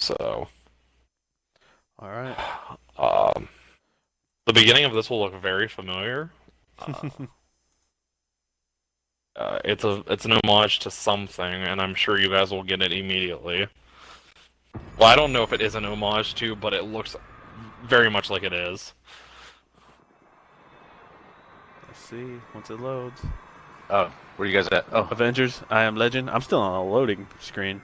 So, Alright. the beginning of this will look very familiar. It's an homage to something, and I'm sure you guys will get it immediately. Well, I don't know if it is an homage to, but it looks very much like it is. Let's see once it loads. Oh, where you guys at? Oh, Avengers, I Am Legend. I'm still on a loading screen.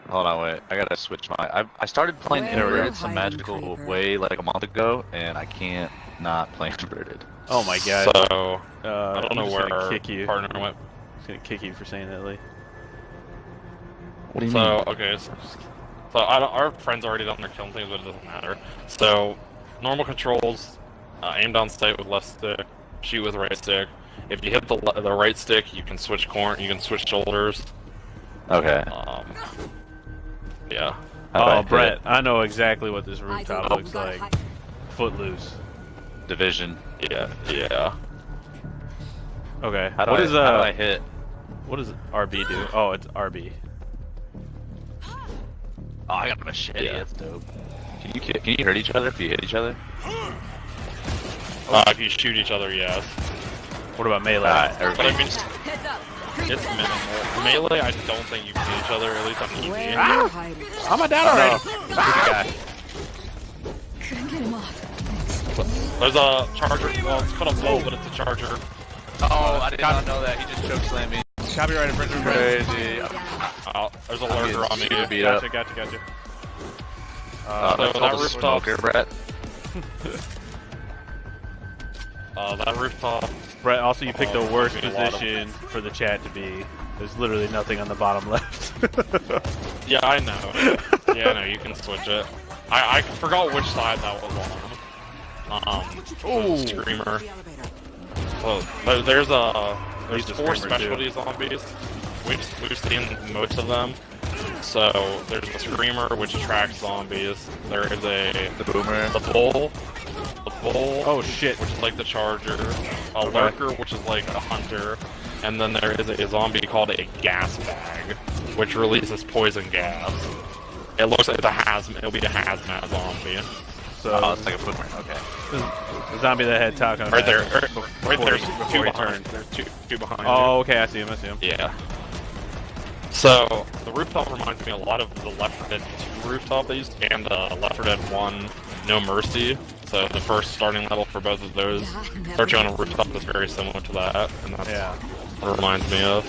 hold on, wait. I gotta switch my. I started playing Inverted some magical way like a month ago, and I can't not play Inverted. Oh my god. So, I don't know where our partner went. I'm just gonna kick you for saying that, Lee. What do you mean? Okay, so our friend's already done their killing things, but it doesn't matter. So, normal controls, aim down sight with left stick, shoot with right stick. If you hit the right stick, you can switch you can switch shoulders. Okay. Yeah. Oh, Brett, I know exactly what this rooftop looks like. Footloose. Division. Yeah. Okay. How do I hit? What does RB do? Oh, it's RB. Oh, I got a machete. Yeah. That's dope. Can you hurt each other if you hit each other? If you shoot each other, yes. What about melee? But I mean, it's minimal. Melee, I don't think you can hit each other, at least on EV. Ah! I'm a down already. Guy. Couldn't get him off. There's a charger. Well, it's called a bolt, but it's a charger. Oh, I did not know that. He just choke slammed me. Copyright infringement. Crazy. There's a lurker on me. Gotcha. So that rooftop. Brett. That rooftop. Brett, also you picked the worst position for the chat to be. There's literally nothing on the bottom left. Yeah, I know. Yeah, I know. You can switch it. I forgot which side that was on. Screamer. Well, there's 4 specialty zombies. We've seen most of them. So there's the Screamer, which attracts zombies. There is the Boomer. The Bull. Oh shit. Which is like the Charger. A Lurker, which is like a Hunter. And then there is a zombie called a Gas Bag, which releases poison gas. It looks like it'll be a hazmat zombie. So it's like a boomer. Okay. The zombie that had talk on right there. Right there's two behind. There's two behind. Oh, okay. I see him. Yeah. So the rooftop reminds me a lot of the Left 4 Dead 2 rooftop they used, and Left 4 Dead 1 No Mercy. So the first starting level for both of those starts you on a rooftop that's very similar to that, and that's what it reminds me of.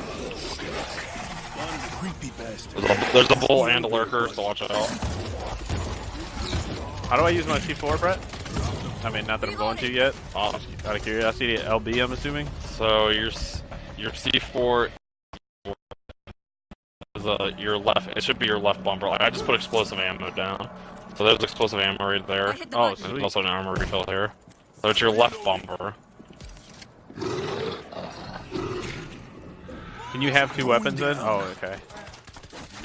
There's a bull and a lurker, so watch out. How do I use my C4, Brett? I mean, not that I'm going to yet. Out of curiosity, LB, I'm assuming. So your C4 is your left. It should be your left bumper. Like, I just put explosive ammo down. So there's explosive ammo right there. Oh, there's also an armor refill here. So it's your left bumper. Can you have 2 weapons then? Oh, okay.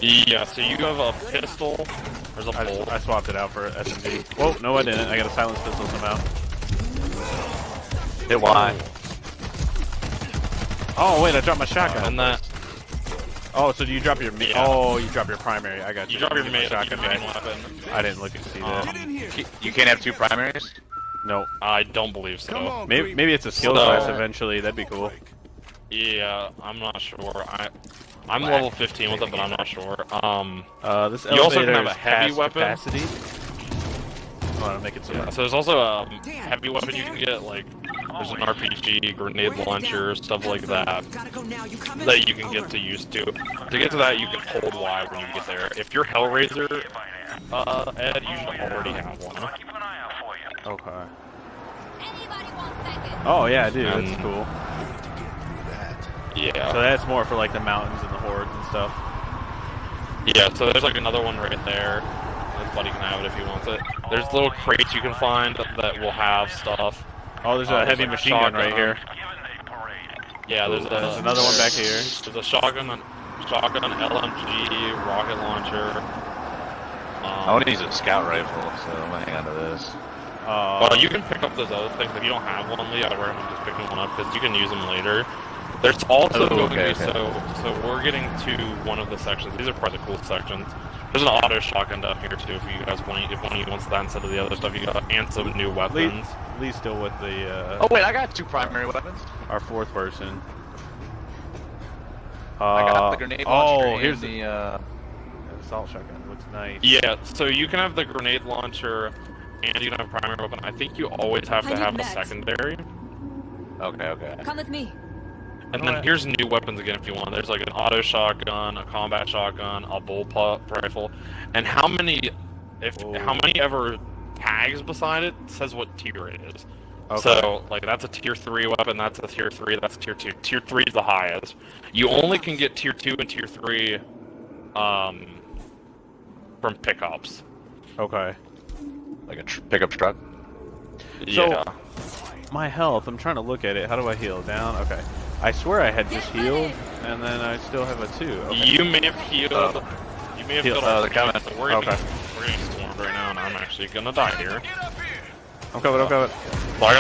Yeah, so you have a pistol. There's a bolt. I swapped it out for SMG. Whoa, no I didn't. I got a silenced pistol somehow. Hit Y. Oh wait, I dropped my shotgun. And that. Oh, so do you drop your Oh, you drop your primary. I got you. You drop your main shotgun weapon. I didn't look and see that. You can't have 2 primaries? No. I don't believe so. Maybe it's a skill class eventually. That'd be cool. Yeah, I'm not sure. I'm level 15 with it, but I'm not sure. This you also can have a heavy weapon. Capacity. I want to make it so. Yeah, so there's also a heavy weapon you can get, like there's an RPG, grenade launcher, stuff like that that you can get to use too. To get to that, you can hold Y when you get there. If you're Hellraiser, Ed, you should already have one. Okay. Oh yeah, I do. That's cool. Yeah. So that's more for like the mountains and the hordes and stuff. Yeah, so there's like another one right there. His buddy can have it if he wants it. There's little crates you can find that will have stuff. Oh, there's a heavy machine gun right here. Yeah, there's another one back here. There's a shotgun, LMG, rocket launcher. I want to use a scout rifle, so I'm gonna hang on to this. Well, you can pick up those other things if you don't have one, Lee. I'd recommend just picking one up because you can use them later. There's also Oh, going okay, to be, so we're getting to one of the sections. These are probably the cool sections. There's an auto shotgun down here too. If you guys want, if one of you wants that instead of the other stuff, you got and some new weapons. Lee's still with the. Oh wait, I got 2 primary weapons. Our 4th person. I got the grenade launcher. Oh, here's the assault shotgun. Looks nice. Yeah, so you can have the grenade launcher, and you can have primary weapon. I think you always have to have a secondary. Okay. Come with me. And then here's new weapons again if you want. There's like an auto shotgun, a combat shotgun, a bullpup rifle, and how many ever tags beside it says what tier it is. Okay. So like that's a tier 3 weapon, that's a tier 3, that's a tier 2. Tier 3 is the highest. You only can get tier 2 and tier 3 from pickups. Okay. like a pickup truck. Yeah. So, my health, I'm trying to look at it. How do I heal? Down? Okay. I swear I had just healed, and then I still have a 2. Okay. You may have healed. You may have healed. They're coming. So we're getting swarmed right now, and I'm actually gonna die here. I'm coming. Well, I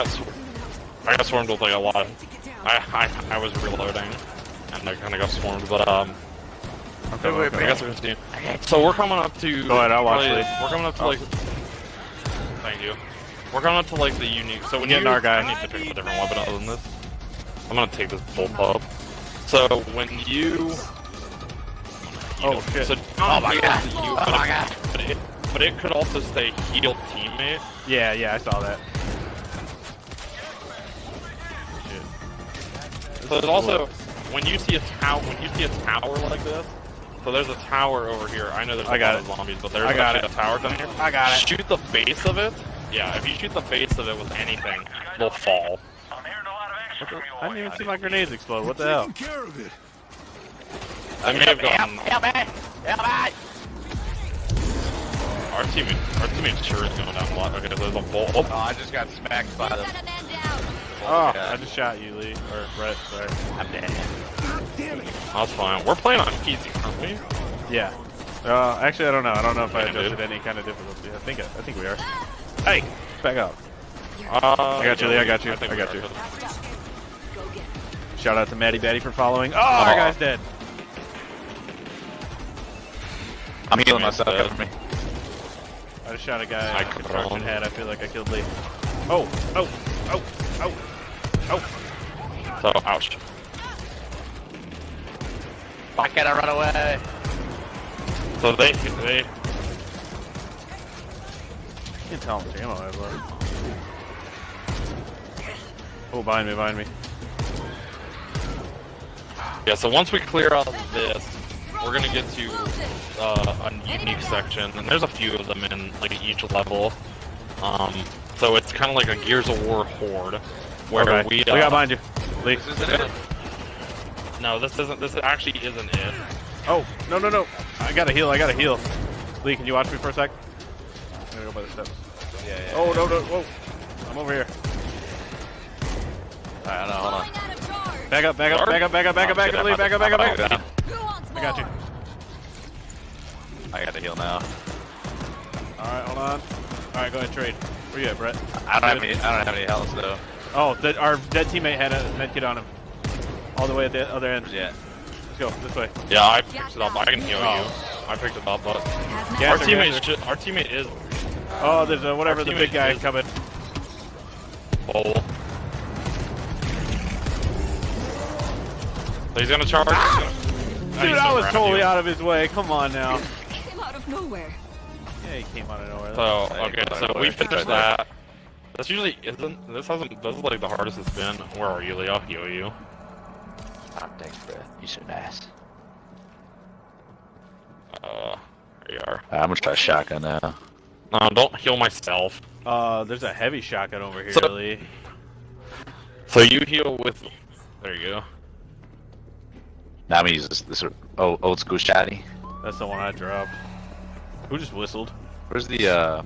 got swarmed with like a lot. I was reloading, and I kind of got swarmed, but I guess we're continue. So we're coming up to. Go ahead, I'll watch it. We're coming up to like. Thank you. We're coming up to like the unique. So when getting our guy. I need to pick up a different weapon other than this. I'm gonna take this bullpup. So when you. Oh shit! So oh my god! But it could also say heal teammate. Yeah, I saw that. So there's also when you see a tower like this. So there's a tower over here. I know there's a lot of zombies, but there's actually a tower down here. I got it. Shoot the base of it. Yeah, if you shoot the base of it with anything, they'll fall. I didn't even see my grenades explode. What the hell? I may have gotten. Help me! Our teammate sure is going down a lot. Okay, there's a bolt. Oh, I just got smacked by them. Oh, I just shot you, Lee. Or Brett, sorry. I'm dead. That's fine. We're playing on easy, aren't we? Yeah. Actually, I don't know. I don't know if I adjusted any kind of difficulty. I think we are. Hey, back up. I got you, Lee. I got you. I got you. Shout out to Maddie Batty for following. Oh, our guy's dead. I'm healing myself. Cover me. I just shot a guy in a construction head. I feel like I killed Lee. Oh. So, ouch. Why can't I run away? So they. I can't tell how much ammo I have left. Oh, behind me. Yeah, so once we clear out this, we're gonna get to a unique section, and there's a few of them in like each level. So it's kind of like a Gears of War horde, where we got behind you, Lee. This isn't it. No, this isn't. This actually isn't it. Oh, no. I gotta heal. Lee, can you watch me for a sec? I'm gonna go by the steps. Yeah. Oh, no. Whoa. I'm over here. Alright, hold on. Back up, Lee. Back up. I got you. I got to heal now. Alright, hold on. Alright, go ahead, trade. Where you at, Brett? I don't have any health though. Oh, our dead teammate had a medkit on him. All the way at the other end. Yeah. Let's go, this way. Yeah, I picked it up. I can heal you. I picked it up, but our teammate is. Oh, there's a whatever the big guy coming. Bowl. So he's gonna charge. Dude, I was totally out of his way. Come on now. He came out of nowhere. Yeah, he came out of nowhere. So okay, so we finished that. This usually isn't. This is like the hardest it's been. Where are you, Lee? I'll heal you. Oh, thanks, bro. You're so nice. There you are. I'm gonna try shotgun now. No, don't heal myself. There's a heavy shotgun over here, Lee. So you heal with. There you go. Now I'm gonna use this old school shotty. That's the one I dropped. Who just whistled? Where's the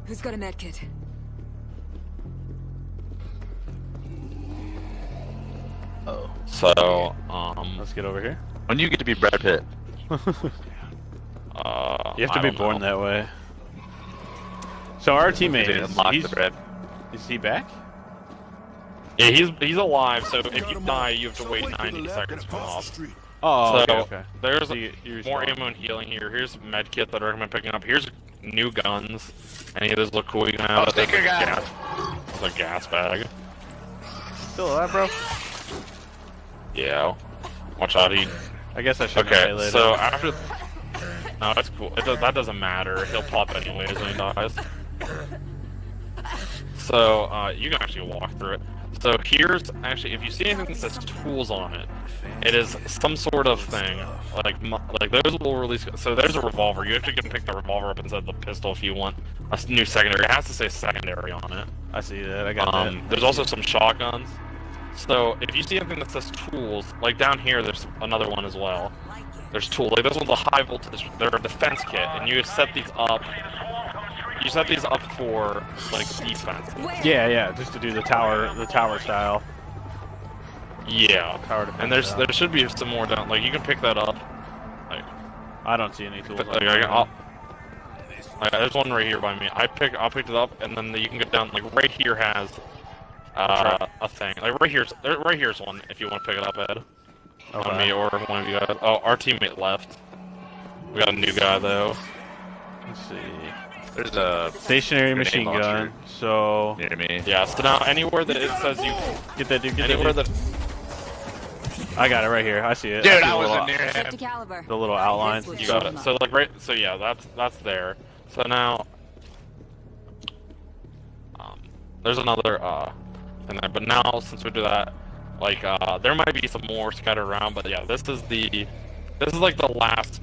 Who's got a medkit? Oh. So Let's get over here. When you get to be Brad Pitt? You have to be born that way. So our teammate Unlock the bread. is he back? Yeah, he's alive, so if you die, you have to wait 90 seconds to come off. Oh, So, okay. there's So you more respawn. ammo and healing here. Here's med kit that I recommend picking up. Here's new guns. Any of those look cool, you can have. Oh, sticker guy! It's a gas bag. Still alive, bro? Yeah. Watch out, he... I guess I should. Okay, so after... No, that's cool. That doesn't matter. He'll pop anyways when he dies. So, you can actually walk through it. So here's, actually, if you see anything that says tools on it, it is some sort of thing. Like those will release... So there's a revolver. You actually can pick the revolver up instead of the pistol if you want a new secondary. It has to say secondary on it. I see that. I got that. There's also some shotguns. So if you see anything that says tools, like down here, there's another one as well. There's tools. Like this one's a high voltage. They're a defense kit, and you set these up. You set these up for like defense. Yeah, yeah, just to do the tower style. Yeah. Tower defense And there style. should be some more down. Like you can pick that up. Like I don't see any tools. there's one right here by me. I'll pick it up, and then you can go down. Like right here has a thing. Like right here's one if you want to pick it up, Ed. Okay. On me or one of you guys. Oh, our teammate left. We got a new guy though. Let's see. There's a Stationary grenade machine launcher gun. So near me. Yeah. So now anywhere that it says you, get that dude. Get anywhere that. that. Dude. I got it right here. I see it. Dude, see I the wasn't little- near him. Safety caliber. The little outlines. This You would got show it. them So up. like right. So yeah, that's there. So now, there's another thing there. But now since we do that, like there might be some more scattered around. But yeah, this is like the last,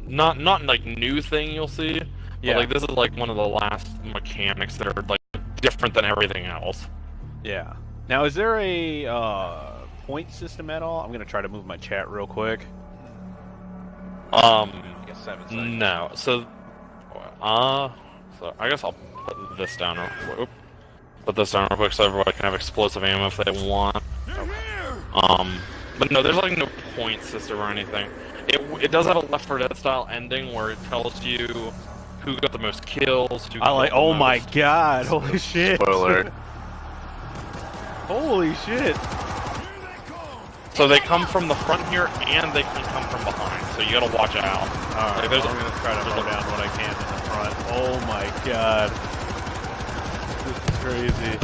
not like new thing you'll see. Yeah. But like this is like one of the last mechanics that are like different than everything else. Yeah. Now, is there a point system at all? I'm gonna try to move my chat real quick. I guess 7 seconds. No. So I guess I'll put this down real quick. Put this down real quick so everybody can have explosive ammo if they want. But no, there's like no point system or anything. It does have a Left 4 Dead style ending where it tells you who got the most kills. Who I like. got the Oh my most- god! Holy shit! Spoiler. Holy shit! So they come from the front here and they can come from behind. So you gotta watch out. Alright, Like, there's I'm gonna try to there's mow down what I can in the front. Oh my god. This is crazy.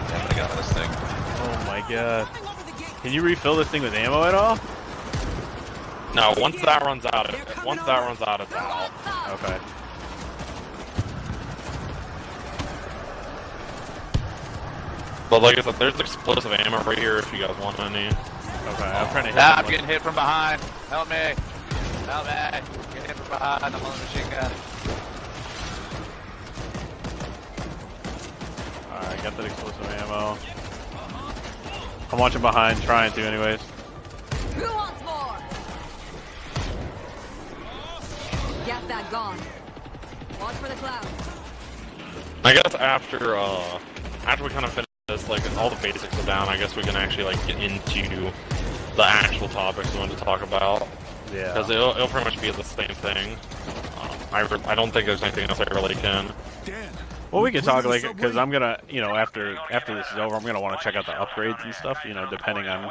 Damn, I got this thing. Oh my god. Can you refill this thing with ammo at all? No, once that runs out, it's out. Okay. But like I said, there's explosive ammo right here if you guys want any. Okay, I'm trying to hit Ah, I'm someone. getting hit from behind. Help me. Help me. Getting hit from behind. I'm on the machine gun. Alright, got that explosive ammo. I'm watching behind, trying to anyways. Who wants more? Get that gone. Watch for the cloud. I guess after we kind of finish this, like all the basics are down, I guess we can actually like get into the actual topics we want to talk about. Yeah. Because it'll pretty much be the same thing. I don't think there's anything else I really can. Well, we can talk like, because I'm gonna, you know, after this is over, I'm gonna want to check out the upgrades and stuff, you know, depending on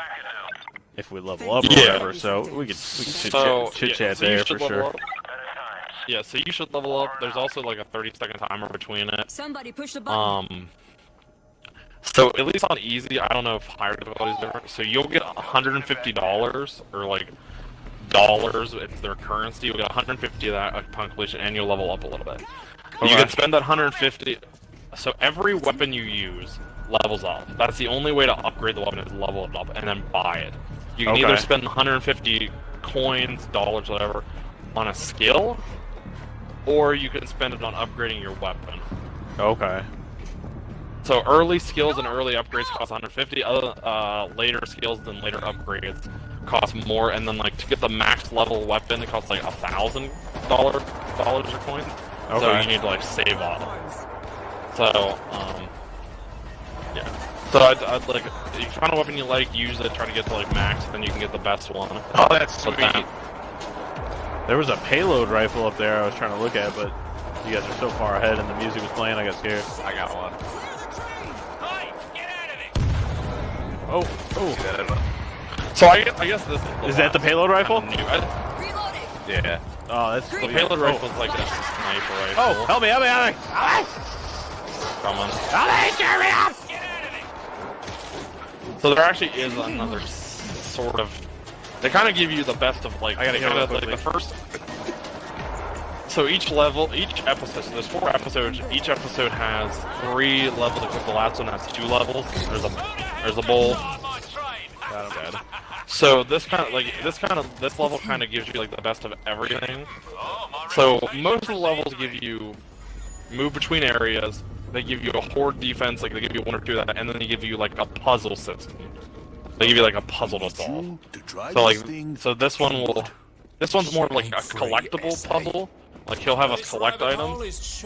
if we level up or Yeah. whatever. So we can So, chit chat so you there should for level sure. up. Yeah, so you should level up. There's also like a 30-second timer between it. Somebody push the button. So at least on easy, I don't know if higher difficulty is different. So you'll get $150 or like dollars. It's their currency. You'll get 150 of that upon completion, and you'll level up a little bit. You Okay. can spend that 150. So every weapon you use levels up. That's the only way to upgrade the weapon is level it up and then buy it. You can Okay. either spend 150 coins, dollars, whatever, on a skill, or you can spend it on upgrading your weapon. Okay. So early skills and early upgrades cost 150. Other later skills and later upgrades cost more. And then like to get the max level weapon, it costs like $1,000 or coins. So Okay. you need to like save up. So yeah. So I'd like if you find a weapon you like, use it. Try to get to like max, then you can get the best one. Oh, that's But sweet. then- There was a payload rifle up there I was trying to look at, but you guys are so far ahead and the music was playing, I got scared. I got one. Oh, oh. See that, Edwin? So I guess this Is that the payload rifle? New, Reloading. Yeah. Oh, that's the sweet. payload Oh. rifle is like a sniper rifle. Oh, help me, help me, help me! Come on. Help me, cheer me up! So there actually is another sort of. They kind of give you the best of like. I gotta heal like quickly. the first. So each level, each episode. So there's 4 episodes. Each episode has 3 levels. Except the last one has 2 levels. There's a bowl. Got him. So this level kind of gives you like the best of everything. So most of the levels give you move between areas. They give you a horde defense, like they give you 1 or 2 of that, and then they give you like a puzzle system. They give you like a puzzle to solve. So like, so this one's more like a collectible puzzle. Like he'll have us collect items.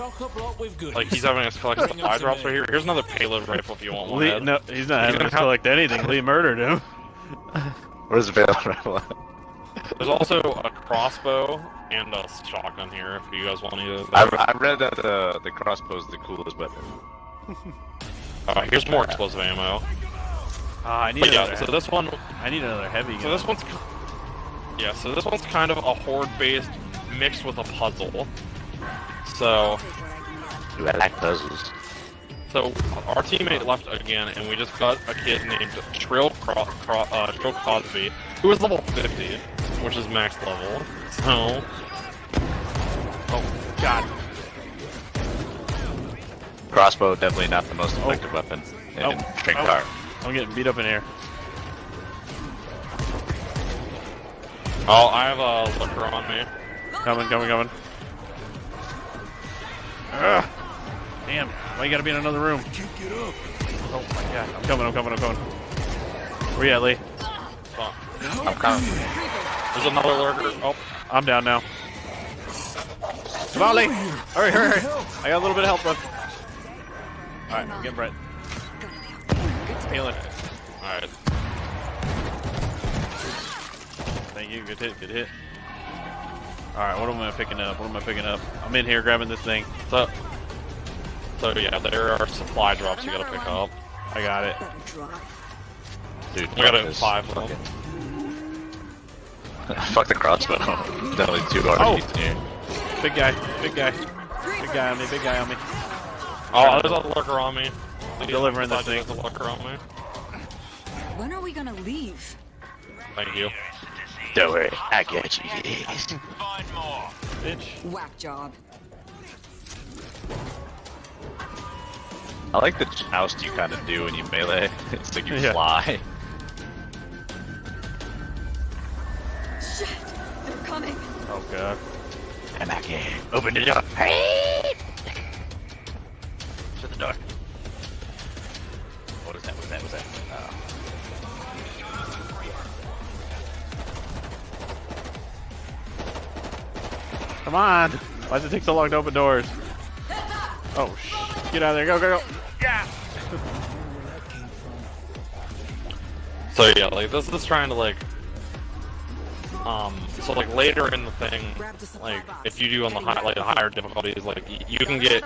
Like he's having us collect supply drops right here. Here's another payload rifle if you want one. Lee, Ed. no, he's not having gonna us collect anything. Lee murdered him. Where's the payload rifle? There's also a crossbow and a shotgun here if you guys want either of those. I read that the crossbow is the coolest weapon. Here's more explosive ammo. I need But another. yeah, so this one, I need another heavy gun. so this one's kind of a horde-based mixed with a puzzle. So, Ooh, I like puzzles. so our teammate left again, and we just got a kid named Trill Cosby, who is level 50, which is max level. So, oh god. Crossbow definitely not the most effective weapon in String Car. I'm getting beat up in here. Oh, I have a looker on me. Coming. Ugh. Damn, why you gotta be in another room? Oh my god, I'm coming. Where you at, Lee? Oh, I'm coming. there's another lurker. Oh, I'm down now. Come on, Lee! Hurry! I got a little bit of help left. Alright, I'm getting Brett. Healing. alright. Thank you, good hit. Alright, what am I picking up? I'm in here grabbing this thing. So yeah, there are supply drops you gotta pick up. I got it. Dude, We gotta fuck this. 5 of them. Fuck the crossbow. Definitely 2 RPGs in here. Big guy on me. Oh, there's a lurker on me. Delivering this There's thing. a lurker on me. When are we gonna leave? Thank you. Don't worry, I got you. Bitch. Whack job. I like the joust you kind of do when you melee. It's like you Yeah. fly. Shit! They're coming. Oh god. I'm back here. Open the door. Hey! Shut the door. What is that? Oh. Come on! Why does it take so long to open doors? Oh shh. Get out of there. Go. Yeah! So yeah, like this is trying to like, so like later in the thing, like if you do on the higher difficulties, like you can get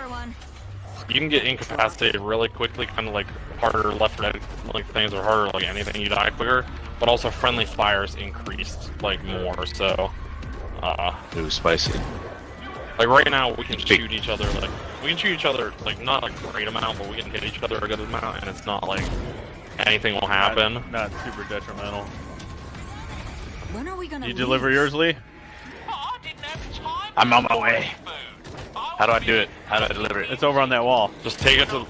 incapacitated really quickly, kind of like harder left red like things are harder like anything, you die quicker, but also friendly fires increased like more. So, Ooh, spicy. like right now we can shoot each other like not a great amount, but we can hit each other a good amount, and it's not like anything will happen. Not super detrimental. When are we gonna You leave? deliver yours, Lee? I'm on my way. How do I do it? How do I deliver it? It's over on that wall. Just take it to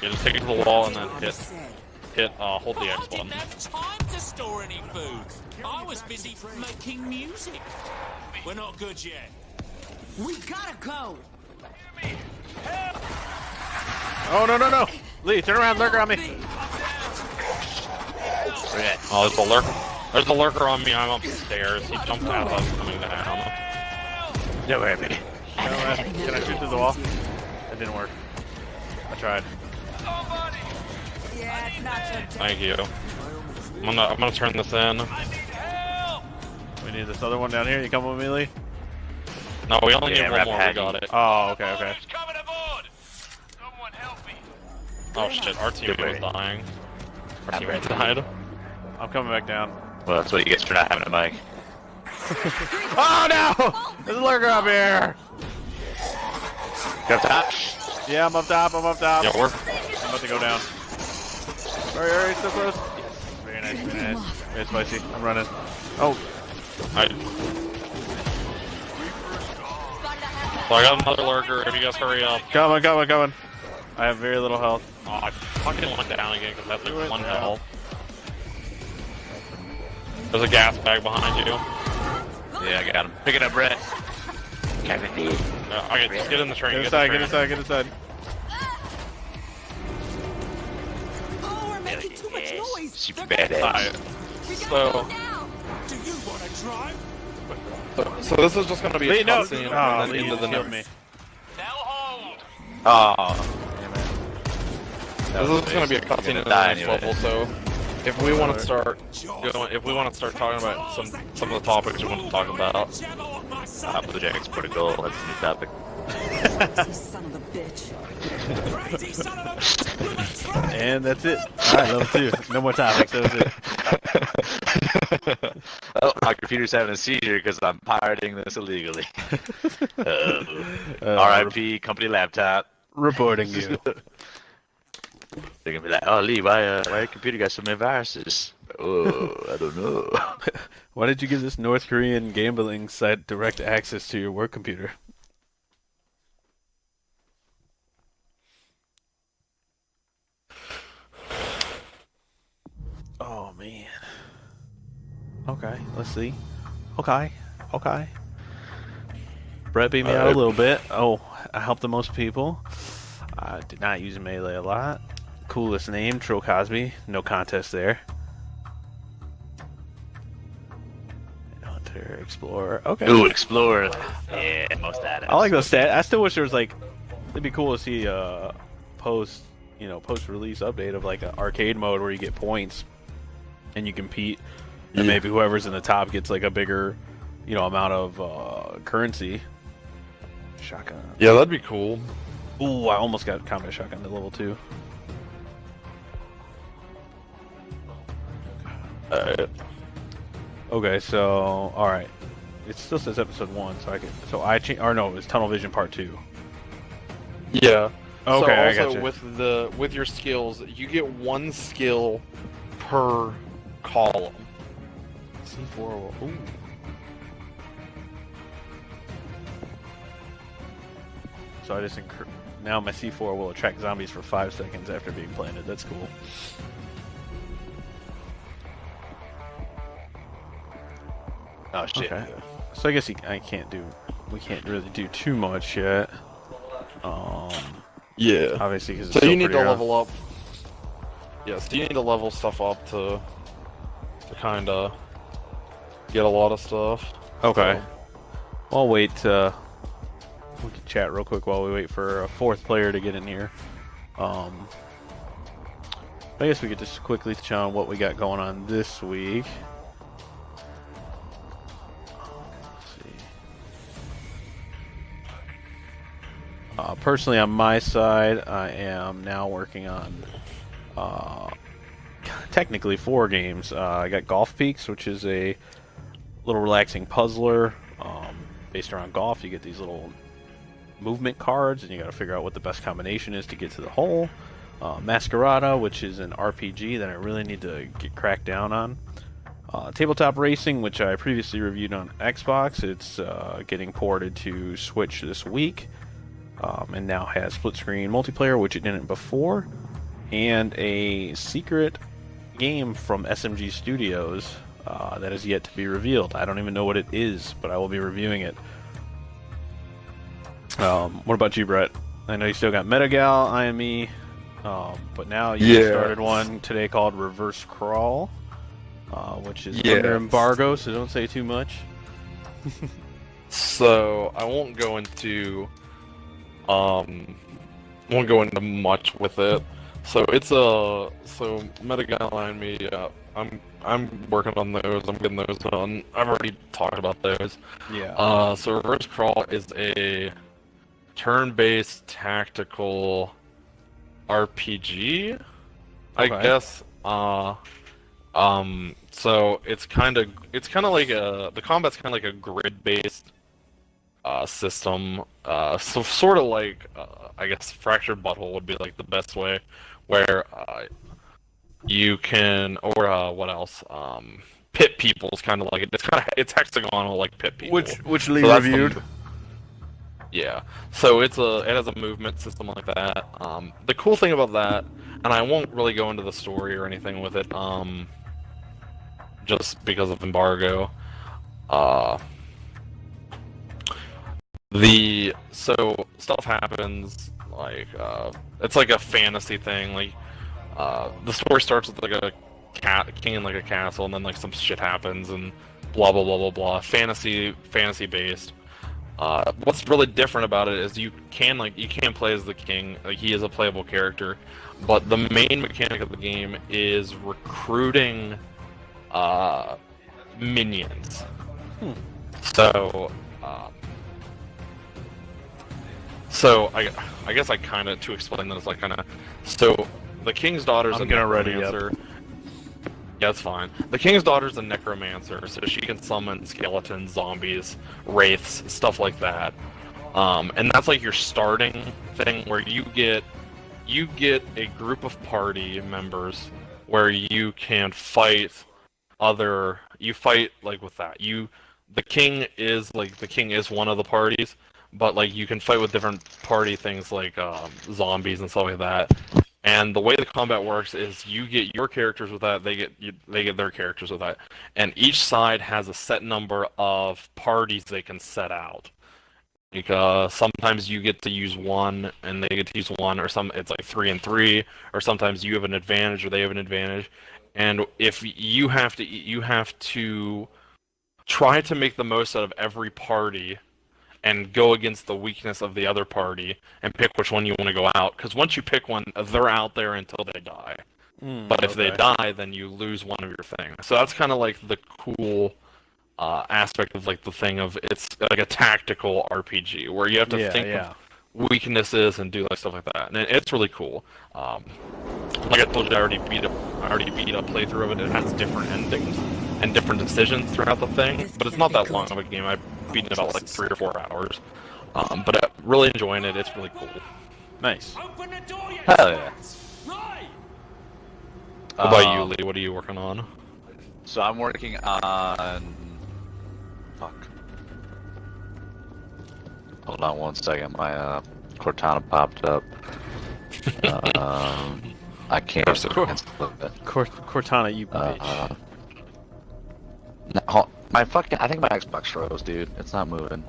the wall and then hold the X button. I didn't have time to store any food. I was busy making music. We're not good yet. We gotta go. Oh no! Lee, turn around, lurker on me. Where at? Oh, there's a lurker. There's a lurker on me. I'm upstairs. He jumped out as I was coming down. Don't worry, baby. Can I shoot through the wall? It didn't work. I tried. Yeah, it's not your day. Thank you. I'm gonna turn this in. We need this other one down here. You coming with me, Lee? No, we only Yeah, need one Rap more. Patty. We got it. Oh, okay. Coming aboard. Someone help me. Oh shit, our teammate was dying. Our teammate died. I'm coming back down. Well, that's what you get for not having a mic. Oh no! There's a lurker up here! Go up top. Yeah, I'm up top, I'm up top. Yeah, we're. I'm about to go down. Alright, so close. Yes. Very nice, very nice. Very spicy. I'm running. Oh. So I got another lurker. If you guys hurry up. Coming. I have very little health. Oh, I fucking went down again because I have like 1 health. There's a gas bag behind you. Yeah, I got him. Pick it up, Brett. Okay, just get in the train. Get inside. Oh, we're making too much noise. Super They're gonna- badass. We gotta So- go now. Do you want to drive? So this is just gonna be a No! cutscene Oh, and then Lee into the killed next. me. Oh. This is just gonna be a cutscene in the next level. So if we want to start talking about some of the topics we want to talk about. Blue Jackets put a goal. That's a new topic. You son of a bitch. Crazy son of a bitch with a train. And that's it. Alright, level 2. No more topics, that was it. Oh, my computer's having a seizure because I'm pirating this illegally. RIP company laptop. Reporting you. They're gonna be like, "Oh, Lee, why your computer got so many viruses?" Oh, I don't know. Why did you give this North Korean gambling site direct access to your work computer? Oh man. Okay, let's see. Okay. Brett beat me out a little bit. Oh, I helped the most people. I did not use melee a lot. Coolest name, Tro Cosby. No contest there. Hunter, Explorer. Okay. Ooh, Explorer. Yeah, most items. I like those stats. I still wish there was like, it'd be cool to see a post-release update of like an arcade mode where you get points and you compete, and maybe whoever's in the top gets like a bigger, amount of currency. Shotgun. Yeah, that'd be cool. Ooh, I almost got combat shotgun to level 2. Okay, so alright. It still says episode 1, so it's Tunnel Vision Part 2. Yeah. Okay, so I also gotcha. with your skills, you get 1 skill per column. C4 will. Ooh. So now my C4 will attract zombies for 5 seconds after being planted. That's cool. Oh shit. Okay. So I guess we can't really do too much yet. Yeah. Obviously, because So you need to level up. Yes, you need to level stuff up to kind of get a lot of stuff. Okay. I'll wait. We can chat real quick while we wait for a 4th player to get in here. I guess we could just quickly touch on what we got going on this week. Personally, on my side, I am now working on technically 4 games. I got Golf Peaks, which is a little relaxing puzzler based around golf. You get these little movement cards, and you got to figure out what the best combination is to get to the hole. Masquerada, which is an RPG that I really need to get cracked down on. Tabletop Racing, which I previously reviewed on Xbox. It's getting ported to Switch this week. And now has split screen multiplayer, which it didn't before, and a secret game from SMG Studios that is yet to be revealed. I don't even know what it is, but I will be reviewing it. What about you, Brett? I know you still got Metagal, IME, but now you started one today called Reverse Crawl, which is under embargo, so don't say too much. So I won't go into much with it. So it's Metagal and me. I'm working on those. I'm getting those done. I've already talked about those. Yeah. So Reverse Crawl is a turn-based tactical RPG. I Okay. guess So it's kind of like the combat's kind of like a grid-based system. So sort of like I guess Fractured Butthole would be like the best way, where you can what else? Pit people is kind of like it's hexagonal like pit people. Which Lee So that's reviewed. Yeah, so it has a movement system like that. The cool thing about that, and I won't really go into the story or anything with it, just because of embargo. So stuff happens like it's like a fantasy thing. Like the story starts with like a king in like a castle, and then like some shit happens and blah blah blah blah blah. Fantasy based. What's really different about it is you can play as the king, like he is a playable character, but the main mechanic of the game is recruiting minions. So I guess I kind of, to explain this, like kind of, so the king's daughter's a necromancer. Yeah, that's fine. The king's daughter's a necromancer, so she can summon skeletons, zombies, wraiths, stuff like that. And that's like your starting thing, where you get a group of party members where you can fight like with that. The king is one of the parties, but like you can fight with different party things like zombies and stuff like that. And the way the combat works is you get your characters with that, they get their characters with that, and each side has a set number of parties they can set out. Like sometimes you get to use one, and they get to use one, or it's like 3 and 3, or sometimes you have an advantage or they have an advantage. And if you have to try to make the most out of every party and go against the weakness of the other party and pick which one you want to go out. Because once you pick one, they're out there until they die. But if they die, then you lose one of your things. So that's kind of like the cool aspect of like the thing of it's like a tactical RPG where you have to think of weaknesses and do like stuff like that, and it's really cool. Like I told you, I already beat a playthrough of it. It has different endings and different decisions throughout the thing, but it's not that long of a game. I've beaten it about like 3 or 4 hours. But I'm really enjoying it. It's really cool. Nice. Open the door, you Hell yeah. Right. What about you, Lee? What are you working on? So I'm working on. Fuck. Hold on one second. My Cortana popped up. I can't. Cortana, you bitch. No, my fucking. I think my Xbox froze, dude. It's not moving.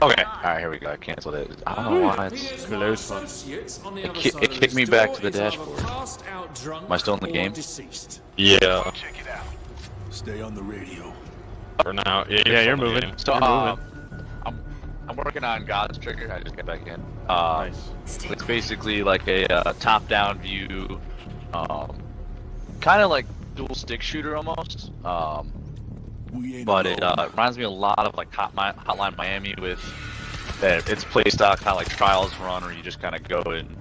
Okay. All right, here we go. I canceled it. I don't know why it's close. It kicked me back to the dashboard. Am I still in the game? Yeah. Check it out. Stay on the radio. For now. Yeah, you're moving. So You're I'm working on God's Trigger. I just got back in. nice. It's basically like a top-down view, kind of like dual stick shooter almost. But it reminds me a lot of like Hotline Miami with that. It's play style, kind of like Trials Run, where you just kind of go and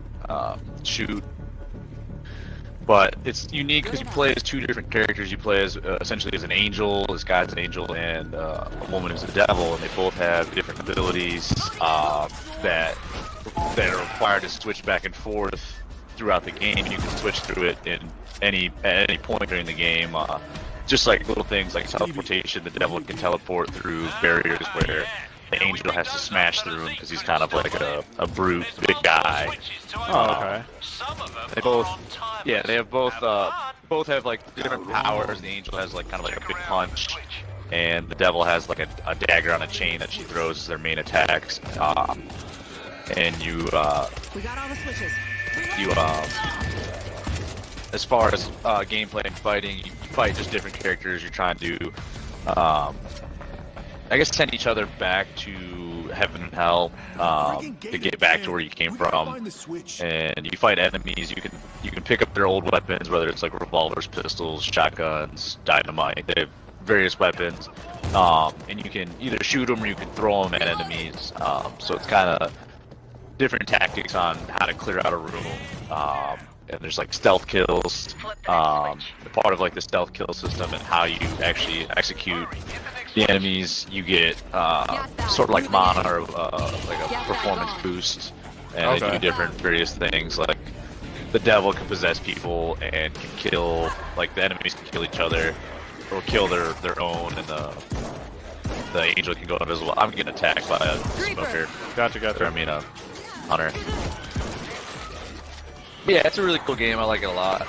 shoot. But it's unique because you play as 2 different characters. You play as essentially as an angel. This guy's an angel, and a woman who's a devil, and they both have different abilities that are required to switch back and forth throughout the game. You can switch through it at any point during the game. Just like little things like teleportation, the devil can teleport through barriers where the angel has to smash through him because he's kind of like a brute, big guy. Oh, okay. They both have like different powers. The angel has like kind of like a big punch, and the devil has like a dagger on a chain that she throws as their main attacks. And We got all the switches. as far as gameplay and fighting, you fight just different characters. You're trying to, I guess, send each other back to heaven and hell to get back to where you came from. And you fight enemies. You can pick up their old weapons, whether it's like revolvers, pistols, shotguns, dynamite. They have various weapons, and you can either shoot them or you can throw them at enemies. So it's kind of different tactics on how to clear out a room. and there's like stealth kills. Part of like the stealth kill system and how you actually execute the enemies, you get sort of like mana or like a performance boost, and they do different various things. Like the devil can possess people and can kill, like the enemies can kill each other or kill their own, and the angel can go invisible. I'm getting attacked by a smoker. Gotcha. I mean a hunter. But yeah, it's a really cool game. I like it a lot.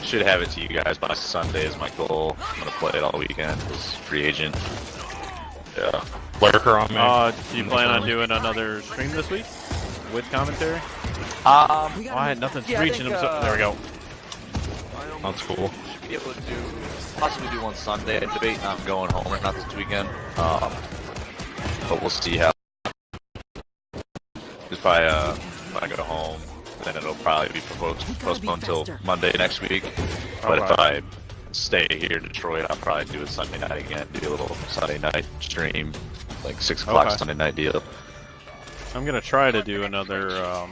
Should have it to you guys by Sunday is my goal. I'm gonna play it all weekend. It's free agent. Yeah. Lurker on me. Do you plan on doing another stream this week with commentary? I had nothing yeah, reaching him. So there we go. That's cool. should be able to possibly do one Sunday. I debate on going home or not this weekend. But we'll see how. Just probably when I go home, then it'll probably be postponed until Monday next week. But if I stay here in Detroit, I'll probably do it Sunday night again. Do a little Sunday night stream, like 6 o'clock Sunday night deal. I'm gonna try to do another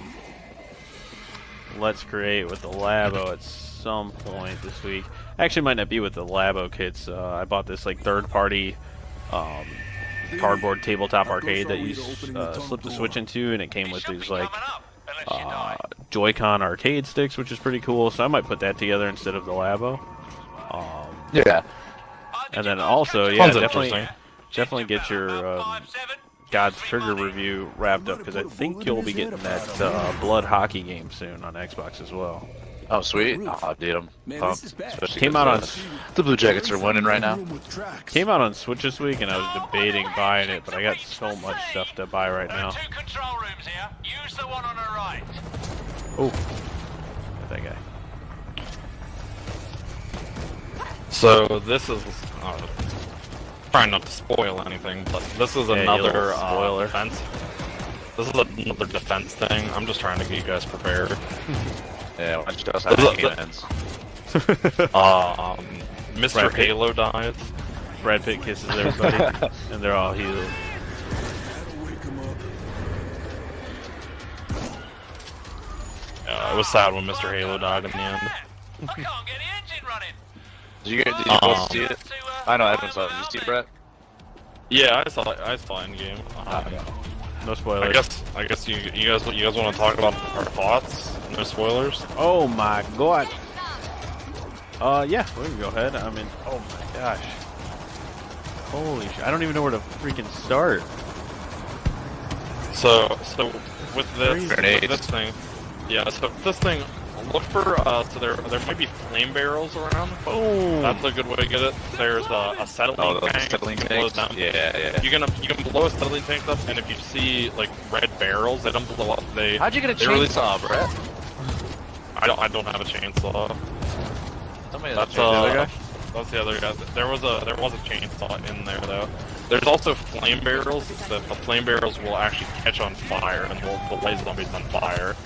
Let's Create with the Labo at some point this week. Actually, might not be with the Labo kits. I bought this like third-party cardboard tabletop arcade that you slip the switch into, and it came with these like Joy-Con arcade sticks, which is pretty cool. So I might put that together instead of the Labo. Yeah. And then also, yeah, definitely get your God's Trigger review wrapped up, because I think you'll be getting that Blood Hockey game soon on Xbox as well. Oh, sweet. Oh, dude, I'm pumped. Especially Came out on the Blue Jackets are winning right now. Came out on Switch this week, and I was debating buying it, but I got so much stuff to buy right now. 2 control rooms here. Use the one on the right. Oh, that guy. So this is trying not to spoil anything, but this is another spoiler. defense. This is another defense thing. I'm just trying to get you guys prepared. Yeah, why don't you tell us how the game ends? Mr. Halo dies. Brad Pitt kisses everybody, and they're all healed. It was sad when Mr. Halo died in the end. I can't get the engine running. Did you both see it? I know Edwin saw it. Did you see it, Brett? Yeah, I saw Endgame. No spoilers. I guess you guys want to talk about our thoughts? No spoilers. Oh my god. Yeah, we can go ahead. I mean, oh my gosh. Holy shit! I don't even know where to freaking start. So with this thing, yeah. So this thing, look for so there might be flame barrels around. Oh, that's a good way to get it. There's a acetylene tank. Acetylene You can blow it down. Yeah. You can blow acetylene tanks up, and if you see like red barrels, they don't blow up. How'd you get a chainsaw, Brett? I don't have a chainsaw. That's the other guy. That's the other guy. There was a chainsaw in there though. There's also flame barrels. The flame barrels will actually catch on fire and will light zombies on fire.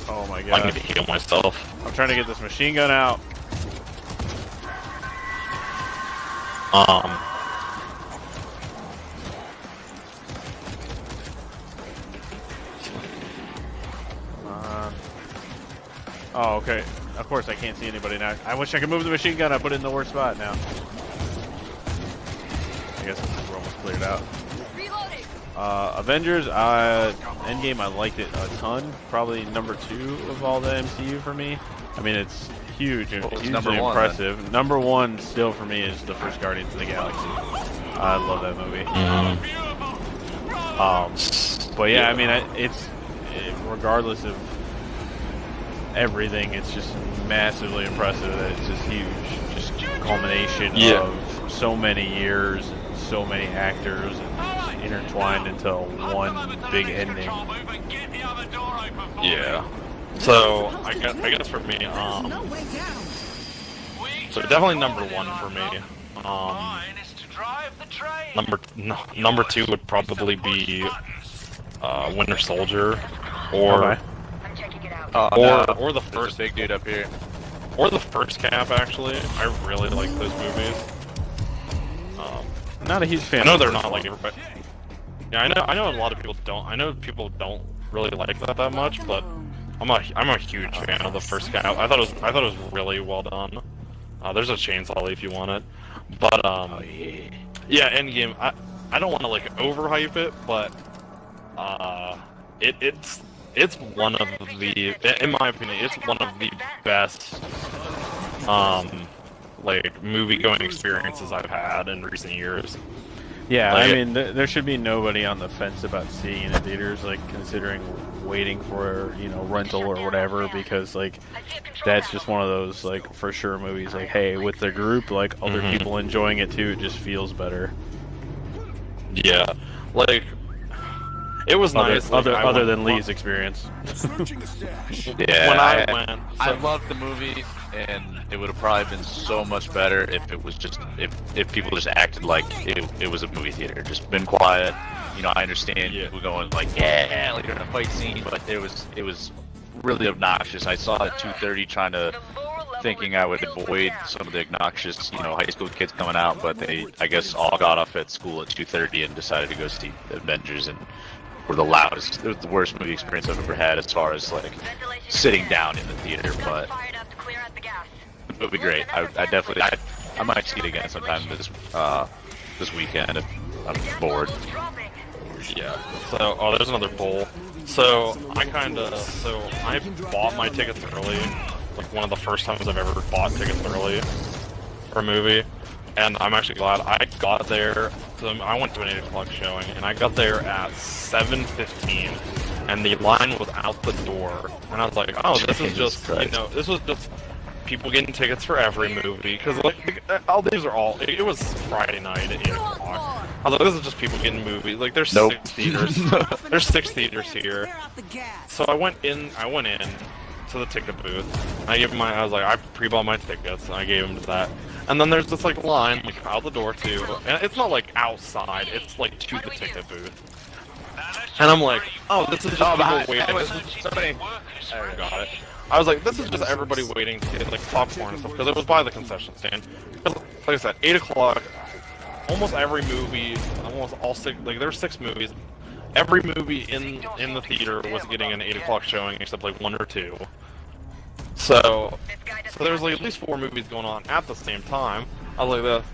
oh my god. I need to heal myself. I'm trying to get this machine gun out. Oh, okay. Of course, I can't see anybody now. I wish I could move the machine gun. I put it in the worst spot now. I guess we're almost cleared out. Reloading. Avengers, Endgame, I liked it a ton. Probably number 2 of all the MCU for me. I mean, it's huge and hugely impressive. Then? Number 1 still for me is the first Guardians of the Galaxy. I love that movie. But yeah, I mean, regardless of everything, it's just massively impressive that it's just huge. Just culmination of so many years and so many actors and intertwined into one big ending. Yeah. So I guess for me, so definitely number 1 for me. Number 2 would probably be Winter Soldier, or or the first big dude up here, or the first Cap. Actually, I really like those movies. Not a huge fan. I know they're not like everybody. Yeah, I know a lot of people don't. I know people don't really like that much, but I'm a huge fan of the first guy. I thought it was really well done. There's a chainsaw if you want it, but yeah, Endgame. I don't want to like overhype it, but it's one of the, in my opinion, it's one of the best like movie going experiences I've had in recent years. Yeah, Like, I mean, there should be nobody on the fence about seeing it in theaters, like, considering waiting for, you know, rental or whatever, because, like, that's just one of those, like, for sure movies, like, hey, with the group, like, other people enjoying it too, it just feels better. Yeah, like, it was nice. Like, Other than Lee's experience. Searching a stash. Yeah, when I went, I loved the movie, and it would have probably been so much better if it was just if people just acted like it was a movie theater, just been quiet. You know, I understand people going like, yeah, like in a fight scene, but it was really obnoxious. I saw it at 2:30, thinking I would avoid some of the obnoxious, you know, high school kids coming out, but they, I guess, all got off at school at 2:30 and decided to go see the Avengers, and were the loudest. It was the worst movie experience I've ever had as far as like sitting down in the theater, but it would be great. I definitely, I might see it again sometime this weekend if I'm bored. yeah. So, oh, there's another poll. So I bought my tickets early, like one of the first times I've ever bought tickets early for a movie, and I'm actually glad I got there. So I went to an 8 o'clock showing, and I got there at 7:15, and the line was out the door, and I was like, oh, this is just, you know, this was just people getting tickets for every movie, because like all these are all. It was Friday night at 8 o'clock. I was like, this is just people getting movies. Like there's 6 theaters. There's 6 theaters here. So I went in to the ticket booth. I was like, I pre-bought my tickets, and I gave them to that. And then there's this like line like out the door too, and it's not like outside. It's like to the ticket booth. And I'm like, oh, this is just people waiting. Somebody, I got it. I was like, this is just everybody waiting to get like popcorn and stuff, because it was by the concession stand. Like I said, 8 o'clock. Almost every movie, almost all 6, like there's 6 movies. Every movie in the theater was getting an 8 o'clock showing, except like 1 or 2. So there's like at least 4 movies going on at the same time. I was like,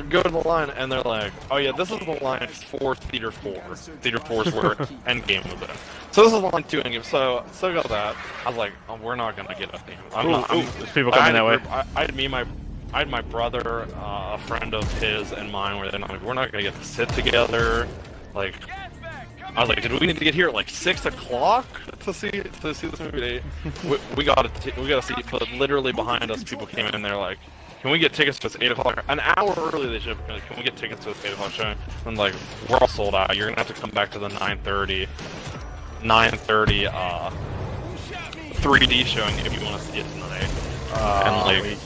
go to the line, and they're like, oh yeah, this is the line for Theater 4. Theater 4 is where Endgame was in. So this is line 2 Endgame. So got that. I was like, oh, we're not gonna get a thing. There's people coming that way. I had my brother, a friend of his and mine, where they're like, we're not gonna get to sit together. Like, I was like, did we need to get here at like 6 o'clock to see this movie? We got a seat, but literally behind us, people came in there like, can we get tickets to this 8 o'clock? An hour early they should have been like, can we get tickets to this 8 o'clock showing? I'm like, we're all sold out. You're gonna have to come back to the 9:30 3D showing if you want to see it tonight. And like.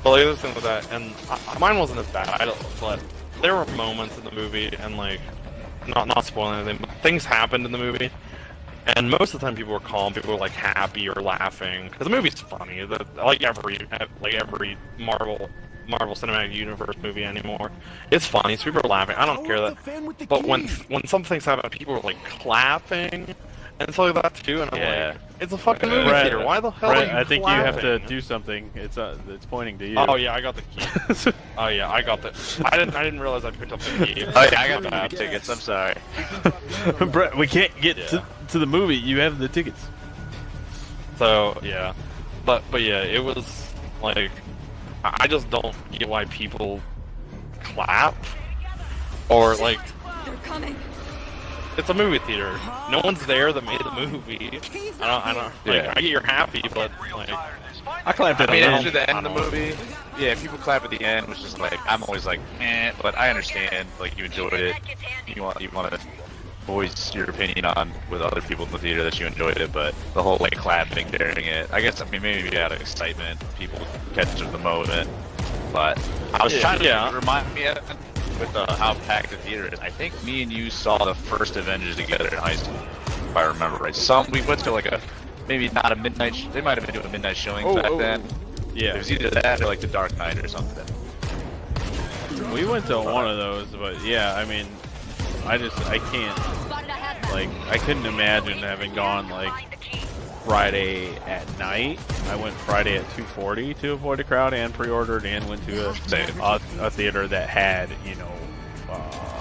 But like, the other thing with that, and mine wasn't as bad, but there were moments in the movie, and like, not spoiling anything, but things happened in the movie, and most of the time people were calm, people were like happy or laughing, because the movie's funny. Like every Marvel Cinematic Universe movie anymore, it's funny. So people are laughing. I don't care that. But when some things happen, people are like clapping. And stuff like that too, and I'm like, it's a fucking movie theater. Why the hell are you I think clapping? you have to do something. It's pointing to you. Oh yeah, I got the key. Oh yeah, I got the. I didn't realize I picked up the key. Oh yeah, I got the tickets. I'm sorry. Brett, we can't get to the movie. You have the tickets. So yeah, but yeah, it was like, I just don't get why people clap or like. They're coming. It's a movie theater. No one's there that made the movie. I don't. Like, I get you're happy, but like, I clapped at I mean, the end. after the end of the movie, yeah, people clap at the end, which is like, I'm always like, eh, but I understand, like, you enjoyed it, you want to voice your opinion on with other people in the theater that you enjoyed it, but the whole, like, clapping during it, I guess, I mean, maybe out of excitement, people catch the moment, but I was trying to remind me with how packed the theater is. I think me and you saw the first Avengers together in high school, if I remember right. We went to like maybe not a midnight. They might have been doing midnight showings back then. Yeah. It was either that or like the Dark Knight or something. We went to one of those, but yeah, I mean, I can't, like, I couldn't imagine having gone, like, Friday at night. I went Friday at 2:40 to avoid a crowd and pre-ordered and went to a theater that had, you know,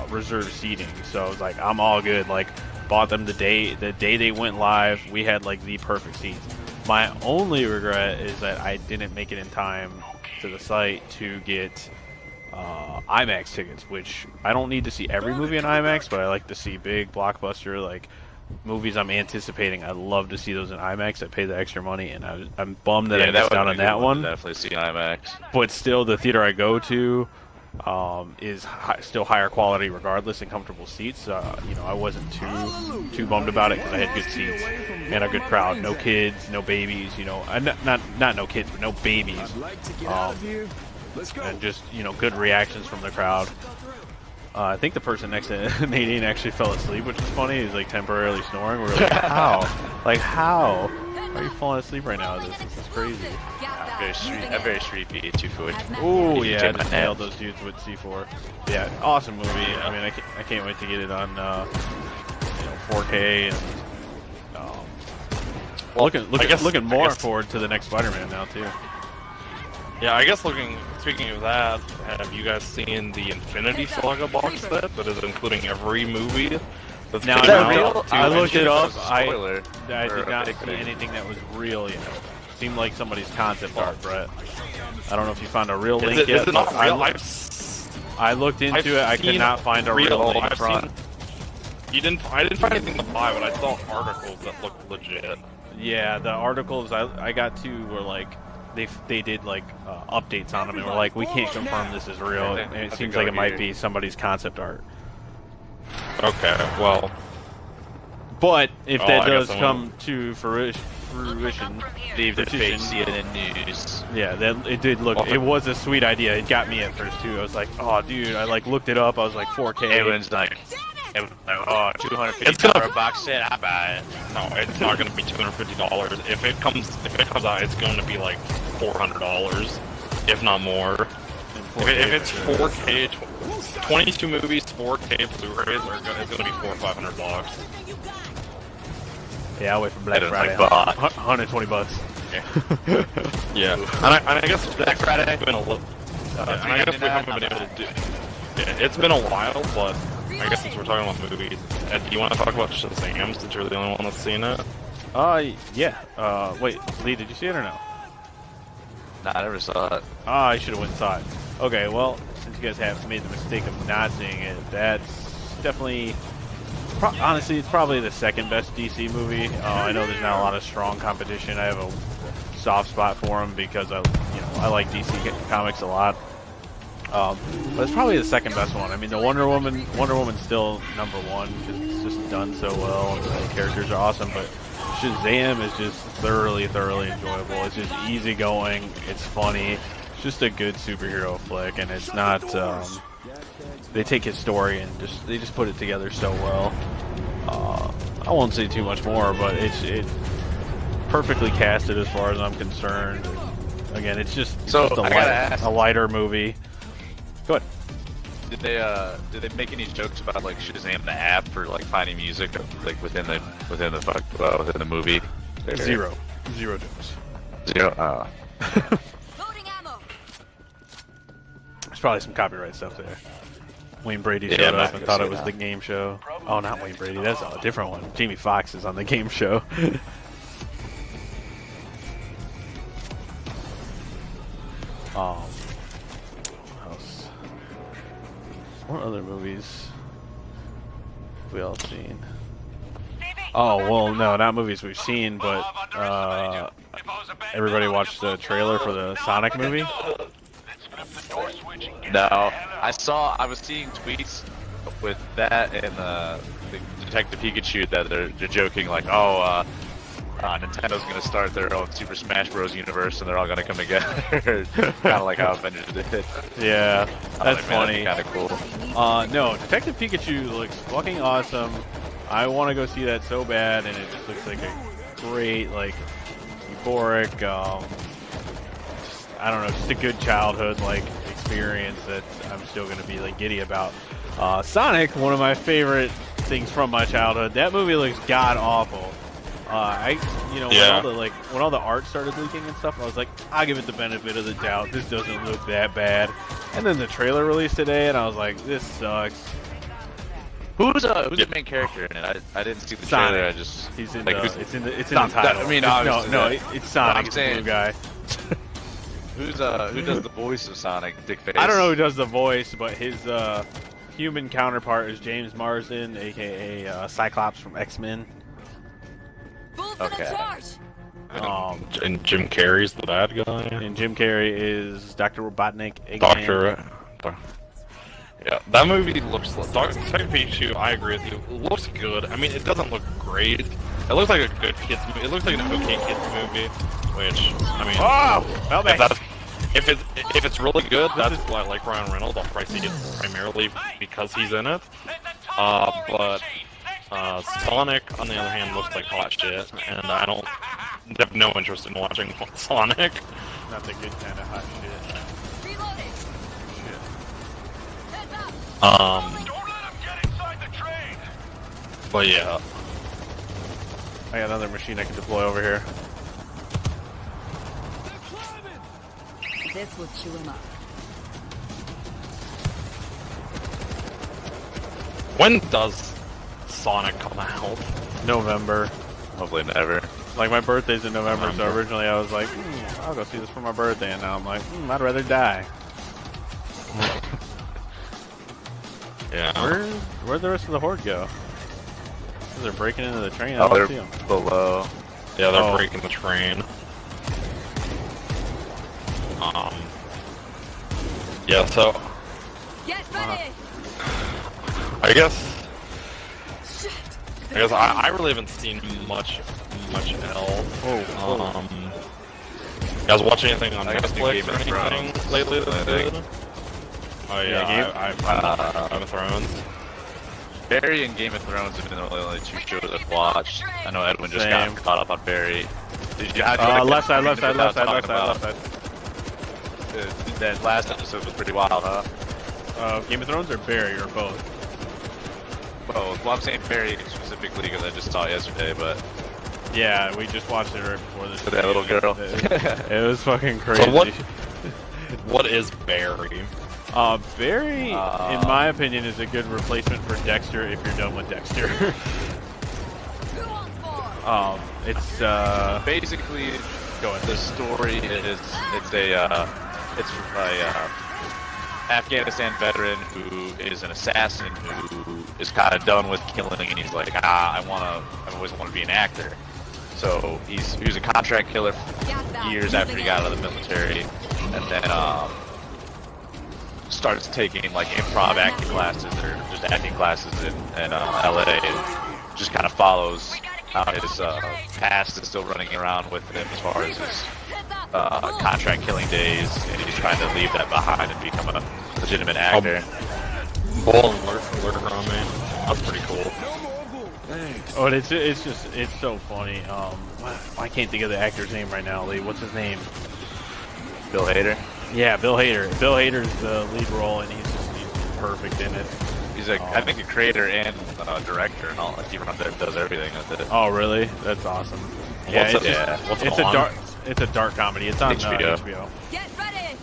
reserved seating. So I was like, I'm all good. Like, bought them the day they went live. We had like the perfect seats. My only regret is that I didn't make it in time to the site to get IMAX tickets, which I don't need to see every movie in IMAX, but I like to see big blockbuster like movies I'm anticipating. I love to see those in IMAX. I pay the extra money, and I'm bummed that I missed out on that one. Definitely see IMAX. But still, the theater I go to is still higher quality regardless and comfortable seats. You know, I wasn't too bummed about it because I had good seats and a good crowd. No kids, no babies. You know, not no kids, but no babies. And just, you know, good reactions from the crowd. I think the person next to Nadine actually fell asleep, which is funny. He's like temporarily snoring. We're like, how? Like, how are you falling asleep right now? This is crazy. I'm very sleepy. 240. Oh yeah, I just nailed those dudes with C4. Yeah, awesome movie. I mean, I can't wait to get it on you know, 4K and looking more forward to the next Spider-Man now too. Yeah, I guess speaking of that, have you guys seen the Infinity Saga box set that is including every movie? That's Now, I looked it up. I did not see thing. anything that was real yet. Seemed like somebody's concept art, Brett. I don't know if you found a real link yet. Is it not real? I looked into it. I could not find a real link front. I didn't find anything to buy, but I saw articles that looked legit. Yeah, the articles I got to were like, they did like updates on them and were like, we can't confirm this is real, and it seems like it might be somebody's concept art. Okay, well, but if that I does guess come to fruition, Leave the fake CNN news. yeah, that it did look. It was a sweet idea. It got me at first too. I was like, oh, dude, I like looked it up. I was like, 4K. Everyone's like, oh, $250 box set. I buy it. no, it's not going to be $250. If it comes out, it's going to be like $400, if not more. If it's 4K, 22 movies, 4K Blu-rays, it's going to be $400 or $500. Yeah, I'll wait for Black Friday. Like, $120. Yeah, and I guess Black Friday has been a little. And I guess we haven't been able to do. Yeah, it's been a while, but I guess since we're talking about movies, Ed, do you want to talk about Shazam since you're the only one that's seen it? Yeah. Wait, Lee, did you see it or no? Nah, I never saw it. I should have went and saw it. Okay, well, since you guys have made the mistake of not seeing it, that's definitely. Honestly, it's probably the second best DC movie. I know there's not a lot of strong competition. I have a soft spot for them because I like DC comics a lot. But it's probably the second best one. I mean, the Wonder Woman's still number one because it's just done so well and the characters are awesome. But Shazam is just thoroughly enjoyable. It's just easygoing. It's funny. It's just a good superhero flick, and it's not. They take his story and they just put it together so well. I won't say too much more, but it's perfectly casted as far as I'm concerned. Again, it's just a lighter movie. Go ahead. Did they make any jokes about like Shazam the app for like finding music like within the movie? Zero jokes. Zero. Loading ammo. There's probably some copyright stuff there. Wayne Brady showed up and thought it was the game show. Oh, not Wayne Brady. That's a different one. Jamie Foxx is on the game show. What else? What other movies have we all seen? Oh, well, no, not movies we've seen, but everybody watched the trailer for the Sonic movie? No, I was seeing tweets with that and the Detective Pikachu that they're joking like, oh, Nintendo's gonna start their own Super Smash Bros. Universe and they're all gonna come together, kind of like how Avengers did. Yeah, that's funny. Kind of cool. No, Detective Pikachu looks fucking awesome. I want to go see that so bad, and it just looks like a great, like, euphoric, I don't know, just a good childhood, like, experience that I'm still going to be like giddy about. Sonic, one of my favorite things from my childhood. That movie looks god awful. When all the art started leaking and stuff, I was like, I'll give it the benefit of the doubt. This doesn't look that bad. And then the trailer released today, and I was like, this sucks. Who's the main character in it? I didn't see the trailer. I just he's in like, it's in the title. I mean, it's Sonic. It's the blue guy. Who does the voice of Sonic? Dick Face. I don't know who does the voice, but his human counterpart is James Marsden, aka Cyclops from X-Men. Okay. And Jim Carrey's the bad guy. And Jim Carrey is Dr. Robotnik. Yeah, that movie looks. Second Pikachu, I agree with you. It looks good. I mean, it doesn't look great. It looks like a good kids movie. It looks like an okay kids movie. Which, I mean, if it's really good, that's why I like Ryan Reynolds. I'll probably see it primarily because he's in it. But Sonic, on the other hand, looks like hot shit, and I have no interest in watching Sonic. Not the good kind of hot shit. But yeah. I got another machine I can deploy over here. This will chew him up. When does Sonic come out? November. Hopefully never. Like, my birthday's in November, so originally I was like, I'll go see this for my birthday, and now I'm like, I'd rather die. Yeah. Where'd the rest of the horde go? They're breaking into the train. I Oh, don't they're see them. below. Yeah, they're breaking the train. Yeah, so Get ready! I guess I really haven't seen much else. You guys watch anything on Netflix or anything lately that's good? Oh yeah, Game of Thrones. Barry and Game of Thrones have been the only two shows I've watched. I know Edwin just got caught up on Barry. Did you? Left side. That last episode was pretty wild, huh? Game of Thrones or Barry or both? Both. Well, I'm saying Barry specifically because I just saw it yesterday, but yeah, we just watched it right before this. That little girl. It was fucking crazy. So what is Barry? Barry, in my opinion, is a good replacement for Dexter if you're done with Dexter. It's basically the story is it's a Afghanistan veteran who is an assassin who is kind of done with killing, and he's like, I always want to be an actor. So he was a contract killer for years after he got out of the military, and then starts taking like improv acting classes or just acting classes in LA, and just kind of follows how his past is still running around with him as far as his contract killing days, and he's trying to leave that behind and become a legitimate actor. Bull and lurker on me. That's pretty cool. Oh, it's so funny. I can't think of the actor's name right now, Lee. What's his name? Bill Hader. Yeah, Bill Hader. Bill Hader's the lead role, and he's perfect in it. He's like, I think a creator and director and all. Like, he does everything with it. Oh, really? That's awesome. Yeah, it's a dark comedy. It's on HBO. Get ready!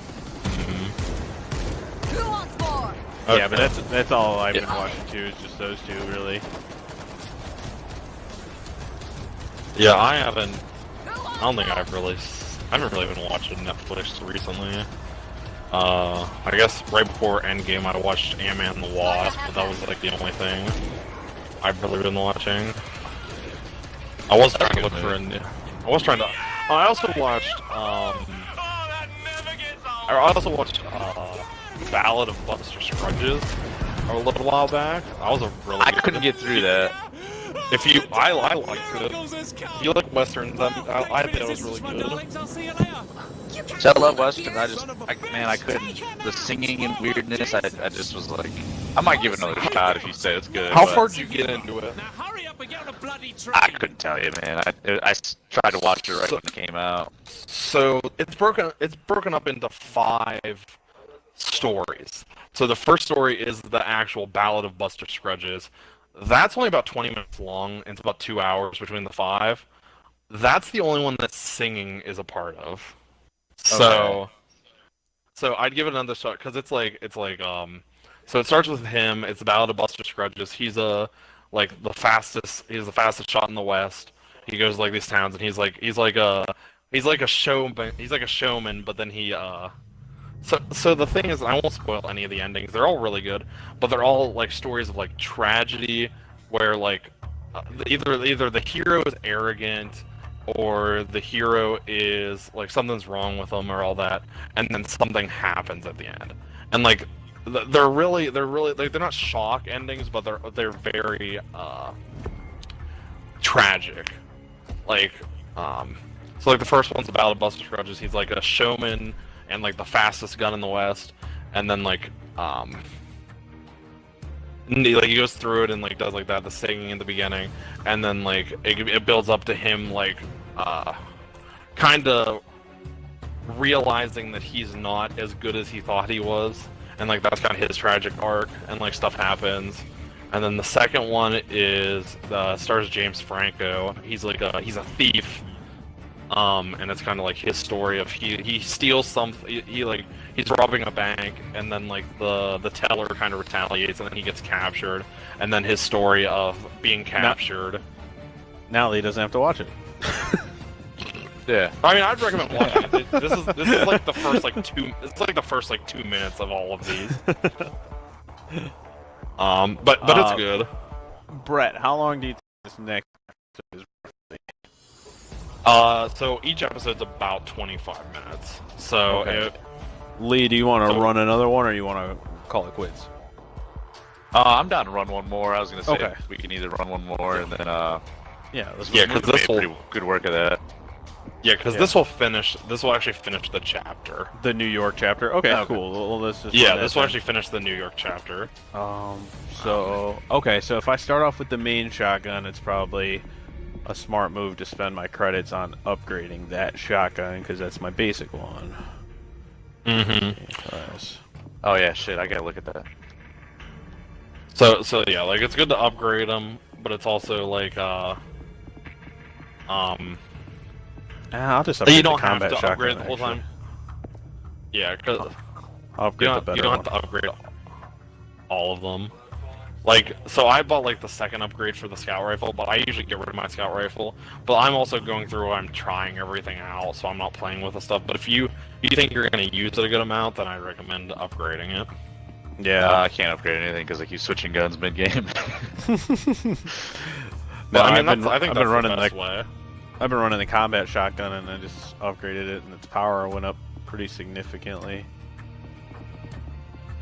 Who wants more? Okay. Yeah, but that's all I've been watching too. Is just those two, really. Yeah, I don't think I haven't really been watching Netflix recently. I guess right before Endgame I watched Ant-Man and the Wasp, but that was like the only thing I've really been watching. I was trying to look for I also watched Ballad of Buster Scruggs a little while back. That was a really I good couldn't get through that. I liked it. If you like westerns, I think it was really good. So I love Western. I couldn't. The singing and weirdness, I just was like, I might give it another shot if you say it's good. How far did you get into it? I couldn't tell you, man. I tried to watch it right when it came out. So it's broken up into five stories. So the first story is the actual Ballad of Buster Scruggs. That's only about 20 minutes long. It's about 2 hours between the 5. That's the only one that singing is a part of. So, so I'd give it another shot because so it starts with him. It's the Ballad of Buster Scruggs. He's the fastest shot in the West. He goes like these towns, and he's like a showman, but then he So the thing is, I won't spoil any of the endings. They're all really good, but they're all like stories of like tragedy, where like either the hero is arrogant, or the hero is like something's wrong with them or all that, and then something happens at the end. And like they're really like they're not shock endings, but they're very tragic. Like so like the first one's about a Buster Scruggs. He's like a showman and like the fastest gun in the West, and then like he goes through it and like does like that, the singing in the beginning, and then like it builds up to him like kind of realizing that he's not as good as he thought he was, and like that's kind of his tragic arc, and like stuff happens. And then the second one is stars James Franco. He's a thief. And it's kind of like his story of he steals something, he's robbing a bank, and then like the teller kind of retaliates, and then he gets captured, and then his story of being captured. Now Lee doesn't have to watch it. Yeah. I mean, I'd recommend watching it. This is like the first like 2 minutes of all of these. But it's good. Brett, how long do you think this next episode is? So each episode's about 25 minutes. So, okay. Lee, do you want to run another one, or you want to call it quits? I'm down to run one more. I was gonna say okay. We can either run one more and then because this will pretty good work of that. Yeah, because this will actually finish the chapter. The New York chapter. Okay, cool. Well, let's just this will actually finish the New York chapter. So if I start off with the main shotgun, it's probably a smart move to spend my credits on upgrading that shotgun, because that's my basic one. Oh yeah, shit, I gotta look at that. So yeah, like it's good to upgrade them, but it's also like I'll just upgrade you don't the have combat to shotgun, upgrade the whole time. Yeah, because I'll upgrade the better you don't one. have to upgrade all of them. Like, so I bought like the second upgrade for the scout rifle, but I usually get rid of my scout rifle. But I'm also going through where I'm trying everything out, so I'm not playing with the stuff. But if you think you're going to use it a good amount, then I recommend upgrading it. Yeah, I can't upgrade anything because I keep switching guns mid-game. No, I mean, I've been running the best way. I've been running the combat shotgun, and I just upgraded it, and its power went up pretty significantly.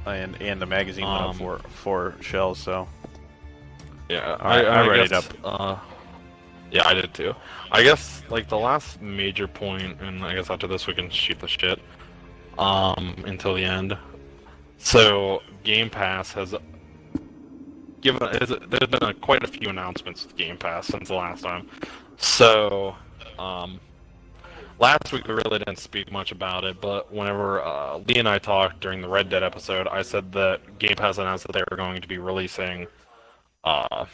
And the magazine went up for 4 shells, so yeah, I read it guess, up. Yeah, I did too. I guess like the last major point, and I guess after this we can shoot the shit until the end. So Game Pass has there's been quite a few announcements with Game Pass since the last time. So last week we really didn't speak much about it, but whenever Lee and I talked during the Red Dead episode, I said that Game Pass announced that they were going to be releasing a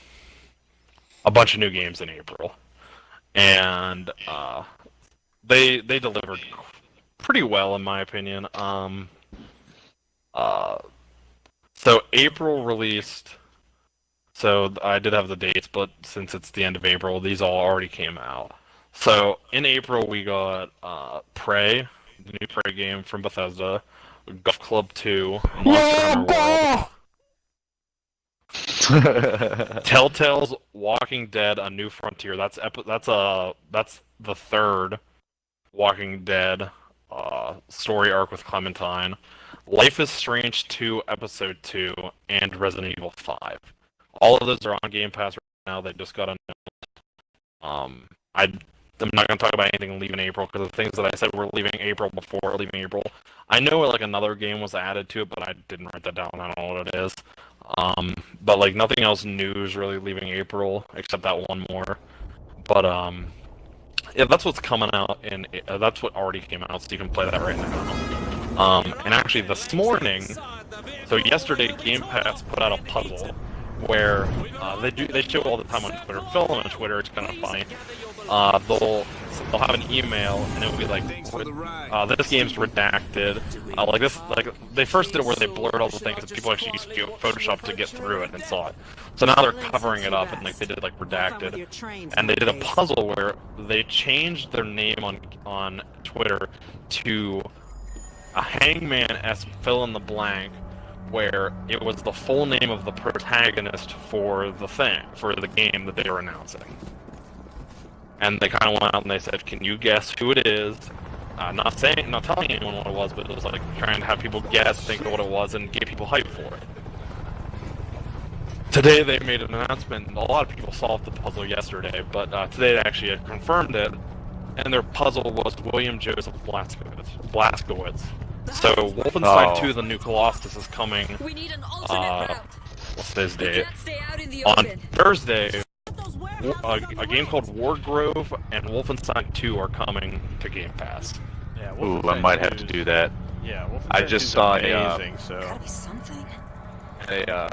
bunch of new games in April, and they delivered pretty well in my opinion. So April released. So I did have the dates, but since it's the end of April, these all already came out. So in April we got Prey, the new Prey game from Bethesda, Golf Club 2, Monster Hunter World, Telltale's Walking Dead: A New Frontier. That's the third Walking Dead story arc with Clementine, Life is Strange 2 Episode 2, and Resident Evil 5. All of those are on Game Pass right now. They just got announced. I'm not going to talk about anything leaving April, because the things that I said were leaving April before leaving April. I know like another game was added to it, but I didn't write that down. I don't know what it is. But like nothing else new is really leaving April, except that one more. But yeah, that's what's coming out, and that's what already came out, so you can play that right now. And actually this morning, so yesterday Game Pass put out a puzzle where they show all the time on Twitter. Film on Twitter, it's kind of funny. They'll have an email and it'll be like, this game's redacted. Like they first did it where they blurred all the things that people actually used Photoshop to get through it and saw it. So now they're covering it up and like they did like redacted. And they did a puzzle where they changed their name on Twitter to a Hangman-esque fill in the blank, where it was the full name of the protagonist for the game that they were announcing. And they kind of went out and they said, "Can you guess who it is?" Not telling anyone what it was, but it was like trying to have people guess, think of what it was, and get people hyped for it. Today they made an announcement. A lot of people solved the puzzle yesterday, but today they actually had confirmed it, and their puzzle was William Joseph Blazkowicz. So Wolfenstein 2: The New Colossus is coming. We need an alternate route. What's today's We date? can't stay out in the On open. Thursday, a game called Wargrove and Wolfenstein 2 are coming to Game Pass. Yeah, Ooh, I Wolfenstein might have 2 to do that. Yeah, Wolfenstein I just 2 's saw amazing. So Gotta be something. a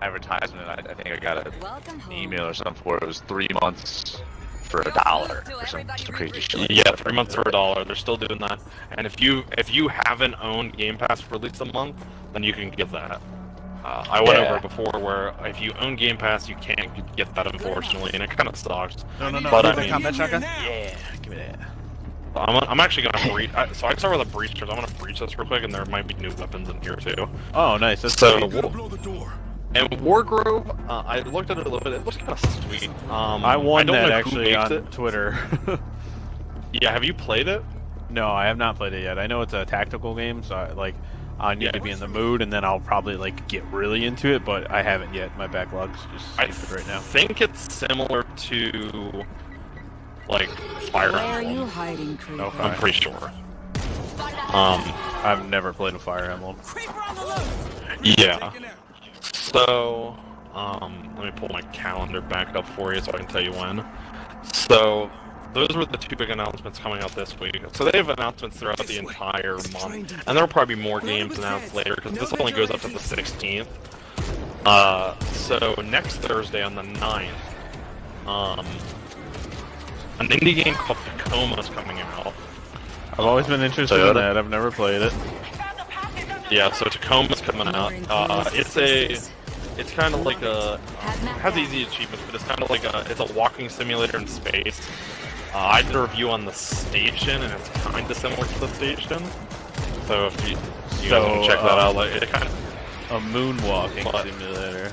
advertisement. I think I got an Welcome home. email or something for it. It was 3 months for $1 or some crazy shit. Like Yeah, 3 months for $1. They're still doing that. And if you haven't owned Game Pass for at least a month, then you can get that. I went over it before, where if you own Game Pass, you can't get that, unfortunately, and it kind of sucks. no. But Leave I the mean, combat shotgun. Yeah, give me that. I'm actually gonna breach. So I can start with a breach because I'm gonna breach this real quick, and there might be new weapons in here too. Oh, nice. That's So sweet. Blow the door. and Wargrove, I looked at it a little bit. It looks kind of sweet. I won don't that know who actually makes on it. Twitter. Yeah, have you played it? No, I have not played it yet. I know it's a tactical game, so I need to be in the mood, and then I'll probably like get really into it. But I haven't yet. My backlog's just I stupid right now. think it's similar to like Fire Where are Emblem. you hiding, creeper? Okay. I'm pretty sure. I've never played a Fire Emblem. Yeah. So, let me pull my calendar back up for you so I can tell you when. So, those were the two big announcements coming out this week. So they have announcements throughout the entire month, and there'll probably be more games announced later because this only goes up to the 16th. So next Thursday on the 9th, an indie game called Tacoma is coming out. I've always been interested in that. I've never played it. Yeah, so Tacoma's coming out. It's kind of like a, it has easy achievements, but it's kind of like it's a walking simulator in space. I did a review on the station, and it's kind of similar to the station. So if you guys want to check that out, like it kind of A moonwalking simulator.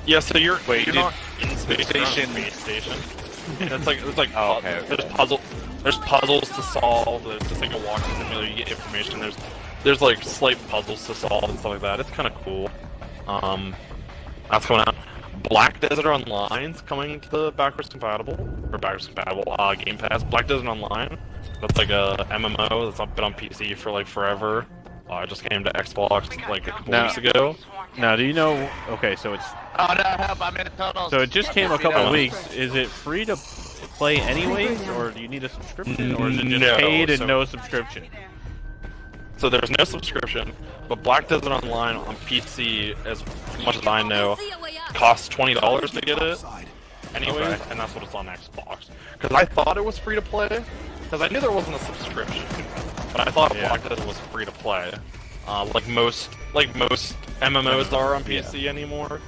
yeah. So you're Wait, you're dude, not in space, you're not in station- space station. It's like Oh, okay, okay. There's puzzles to solve. It's like a walking simulator. You get information. There's like slight puzzles to solve and stuff like that. It's kind of cool. That's coming out. Black Desert Online's coming to the backwards compatible Game Pass. Black Desert Online. That's like a MMO that's been on PC for like forever. It just came to Xbox like a couple weeks ago. Now, do you know? Okay, so it's Oh no, help! I'm in a tunnel. so it just came a couple Yeah. weeks. Is it free to play anyways, or do you need a subscription, or is it just No, paid and so- no subscription? So there's no subscription, but Black Desert Online on PC, as much as I know, costs $20 to get it. Anyways, and that's what it's on Xbox. Because I thought it was free to play, because I knew there wasn't a subscription, but I thought Black Desert was free to play, like most MMOs are on PC anymore.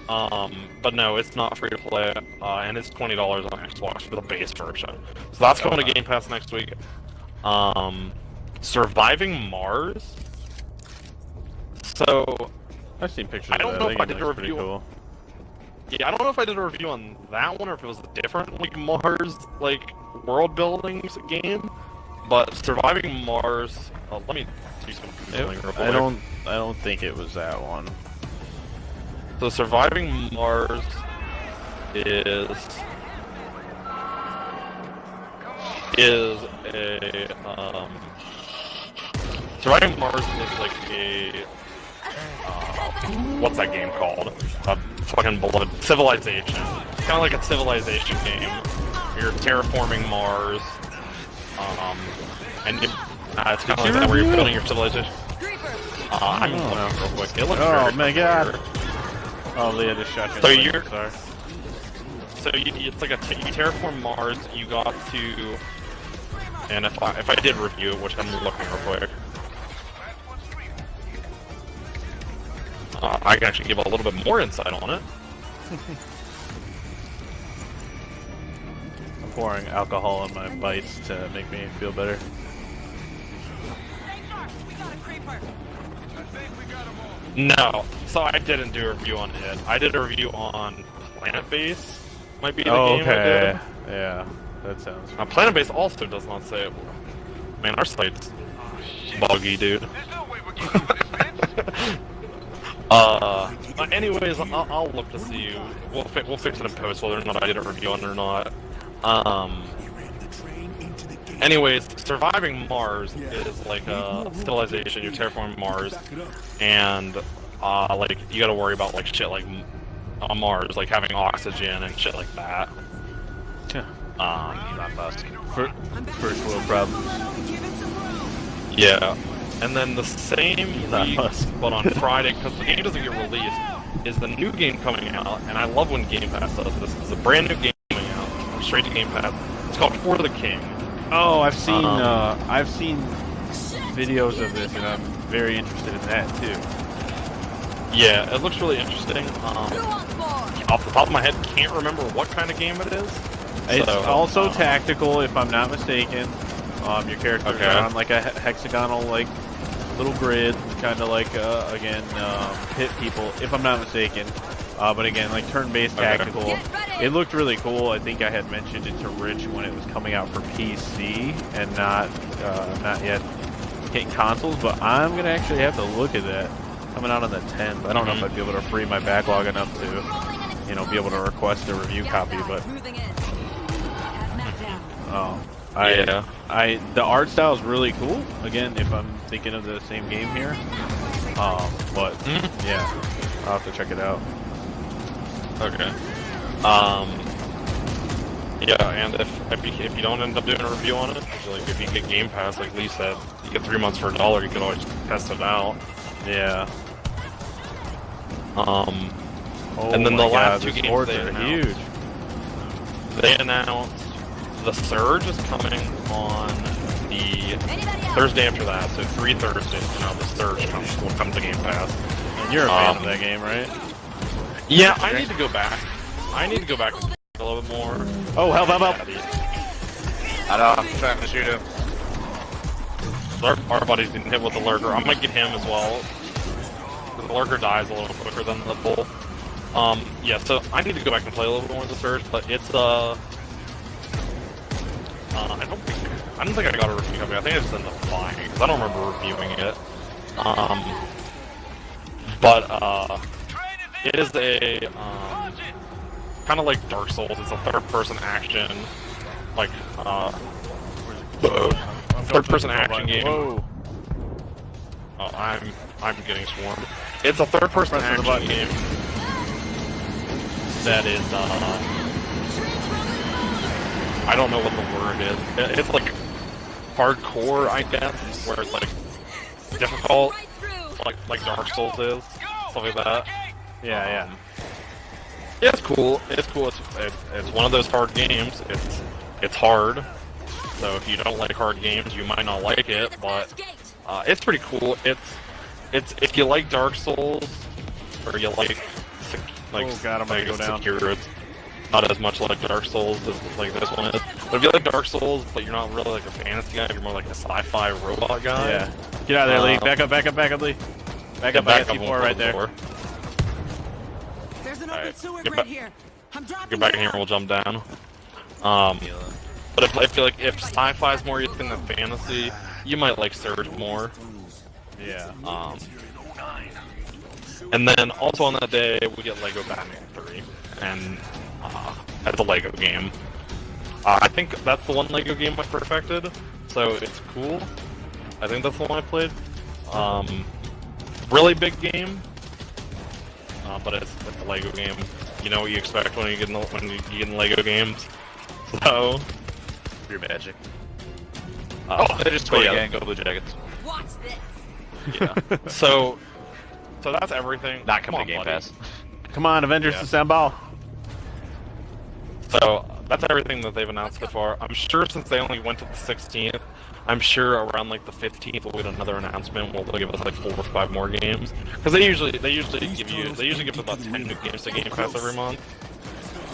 But no, it's not free to play, and it's $20 on Xbox for the base version. So that's coming to Game Pass next week. Surviving Mars. So I've seen pictures I of don't that. know I if think I it did a looks pretty review. cool. Yeah, I don't know if I did a review on that one or if it was a different like Mars like world building game. But Surviving Mars. Let me do some googling real quick. I don't think it was that one. So Surviving Mars is a Surviving Mars is like a what's that game called? Fucking beloved Civilization. It's kind of like a Civilization game. You're terraforming Mars, and It's kind of like that where you're building your civilization. Creeper. I'm looking real quick. It looks Oh very my familiar. god! Oh, Leah just shot you. So in the you're- leg, sorry. So it's like you terraform Mars. You got to, and if I did review it, which I'm looking real quick, I can actually give a little bit more insight on it. I'm pouring alcohol in my bites to make me feel better. No, so I didn't do a review on it. I did a review on Planet Base. Might be the Oh, game I did. okay. Yeah, that sounds. Planet Base also does not say it. Man, our site's buggy, dude. Anyways, I'll look to see. We'll fix it in post whether or not I did a review on it or not. Anyways, surviving Mars is like a civilization. You're terraforming Mars, and like you got to worry about like shit like on Mars, like having oxygen and shit like that. Not fast. First world problem. Yeah, and then the same week, but on Friday, because the game doesn't get released, is the new game coming out, and I love when Game Pass does this. It's a brand new game coming out, straight to Game Pass. It's called For the King. Oh, I've seen videos of this, and I'm very interested in that too. Yeah, it looks really interesting. Off the top of my head, can't remember what kind of game it is. It's So, also tactical, if I'm not mistaken. Your characters Okay. are on like a hexagonal like little grid, kind of like again hit people, if I'm not mistaken. But again, like turn-based Okay. tactical. It looked really cool. I think I had mentioned it to Rich when it was coming out for PC and not yet hitting consoles. But I'm gonna actually have to look at that. Coming out on the 10th. I don't know if I'd be able to free my backlog enough to, you know, be able to request a review copy. But the art style is really cool. Again, if I'm thinking of the same game here. But yeah, I'll have to check it out. Okay. Yeah, and if you don't end up doing a review on it, like if you get Game Pass, like Lee said, you get 3 months for $1. You can always test it out. Yeah. And then the last two these games boards they are announced, huge. they announced the Surge is coming on the Thursday after that, so 3 Thursdays now the Surge will come to Game Pass. And you're a fan of that game, right? Yeah, I need to go back. I need to go back and a little bit more. Oh, help! I know, I'm trying to shoot him. Our buddy's getting hit with the lurker. I might get him as well. The lurker dies a little quicker than the bull. Yeah, so I need to go back and play a little bit more of the Surge, but it's I don't think I got a review copy. I think I just ended up buying it because I don't remember reviewing it. But it is a kind of like Dark Souls. It's a third-person action, like third-person action game. Whoa. Oh, I'm getting swarmed. It's a third-person action game that is I don't know what the word is. It's like hardcore, I guess, where it's like difficult, like Dark Souls is, stuff like that. Yeah. It's cool. It's cool. It's one of those hard games. It's hard. So if you don't like hard games, you might not like it. But it's pretty cool. It's if you like Dark Souls or you like Oh God, I'm gonna go down. Sekiro, it's not as much like Dark Souls as like this one is. But if you like Dark Souls, but you're not really like a fantasy guy, you're more like a sci-fi robot guy. Yeah. Get out of there, Lee. Back up, Lee. Back up, I got C4 right there. There's an Alright, open sewer get right back- here. I'm dropping Get back in here and we'll jump down. But I feel like if sci-fi is more your thing than fantasy, you might like Surge more. Yeah. And then also on that day, we get Lego Batman 3, and that's a Lego game. I think that's the one Lego game I perfected, so it's cool. I think that's the one I played. Really big game, but it's a Lego game. You know what you expect when you get in Lego games. So Your magic. Oh, they just scored yeah. again. Go Blue Jackets. Watch this. Yeah. So that's everything. Not Come coming on, to Game buddy. Pass. Come on, Avengers Yeah. Assemble! So that's everything that they've announced so far. I'm sure since they only went to the 16th, I'm sure around like the 15th we'll get another announcement. They'll give us like 4 or 5 more games because they usually give about 10 new games to Game Pass every month.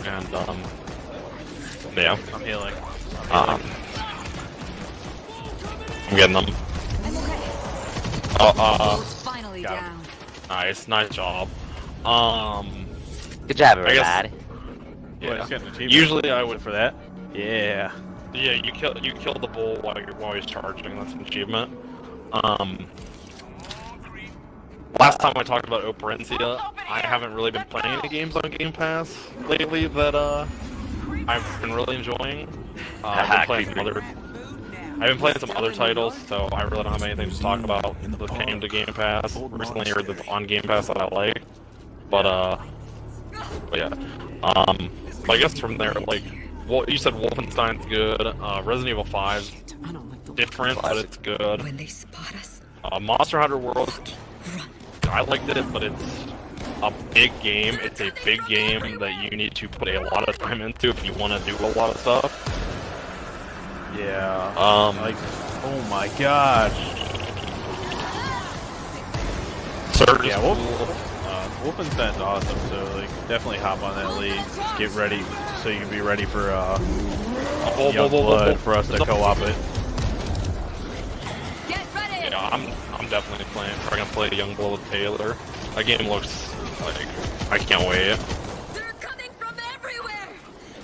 And yeah, I'm healing. I'm getting them. I'm okay. Oh, Finally got him. down. nice job. Good job, I guess- everybody. Well, Yeah. it's getting an achievement. Usually I would for that. Yeah. Yeah, you kill the bull while he's charging. That's an achievement. Last time I talked about Operencia, I haven't really been playing any games on Game Pass lately that I've been really enjoying. I've been playing some other titles, so I really don't have anything to talk about that came to Game Pass recently or that's on Game Pass that I like. But yeah. But I guess from there, like, well, you said Wolfenstein's good. Resident Evil 5's different, but it's good. When they spot us, Monster Hunter World, I liked it, but it's a big game. It's a big game that you need to put a lot of time into if you want to do a lot of stuff. Yeah. Like, oh my gosh. Surge Yeah, is Wolf, cool. Wolfenstein's awesome, so like definitely hop on that league. Get ready so you can be ready for Young Blood for us to co-op it. get ready. Yeah, I'm definitely playing. Probably gonna play Youngblood with Taylor. That game looks like I can't wait. They're coming from everywhere.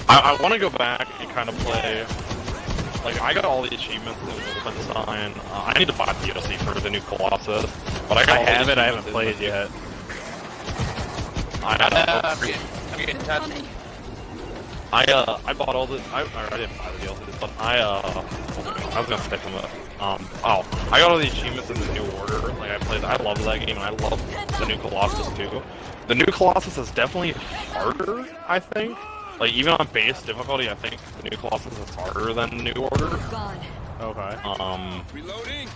I want to go back and kind of play. Like, I got all the achievements in Wolfenstein. I need to buy the DLC for the new Colossus, but I got all the I haven't achievements played in yet. I had I'm getting touched. I bought all the I didn't buy the DLCs, but I was gonna stick them up. I got all the achievements in the New Order. Like I love that game, and I love the new Colossus too. The new Colossus is definitely harder, I think. Like even on base difficulty, I think the new Colossus is harder than the New Order. Gone. Okay. Reloading.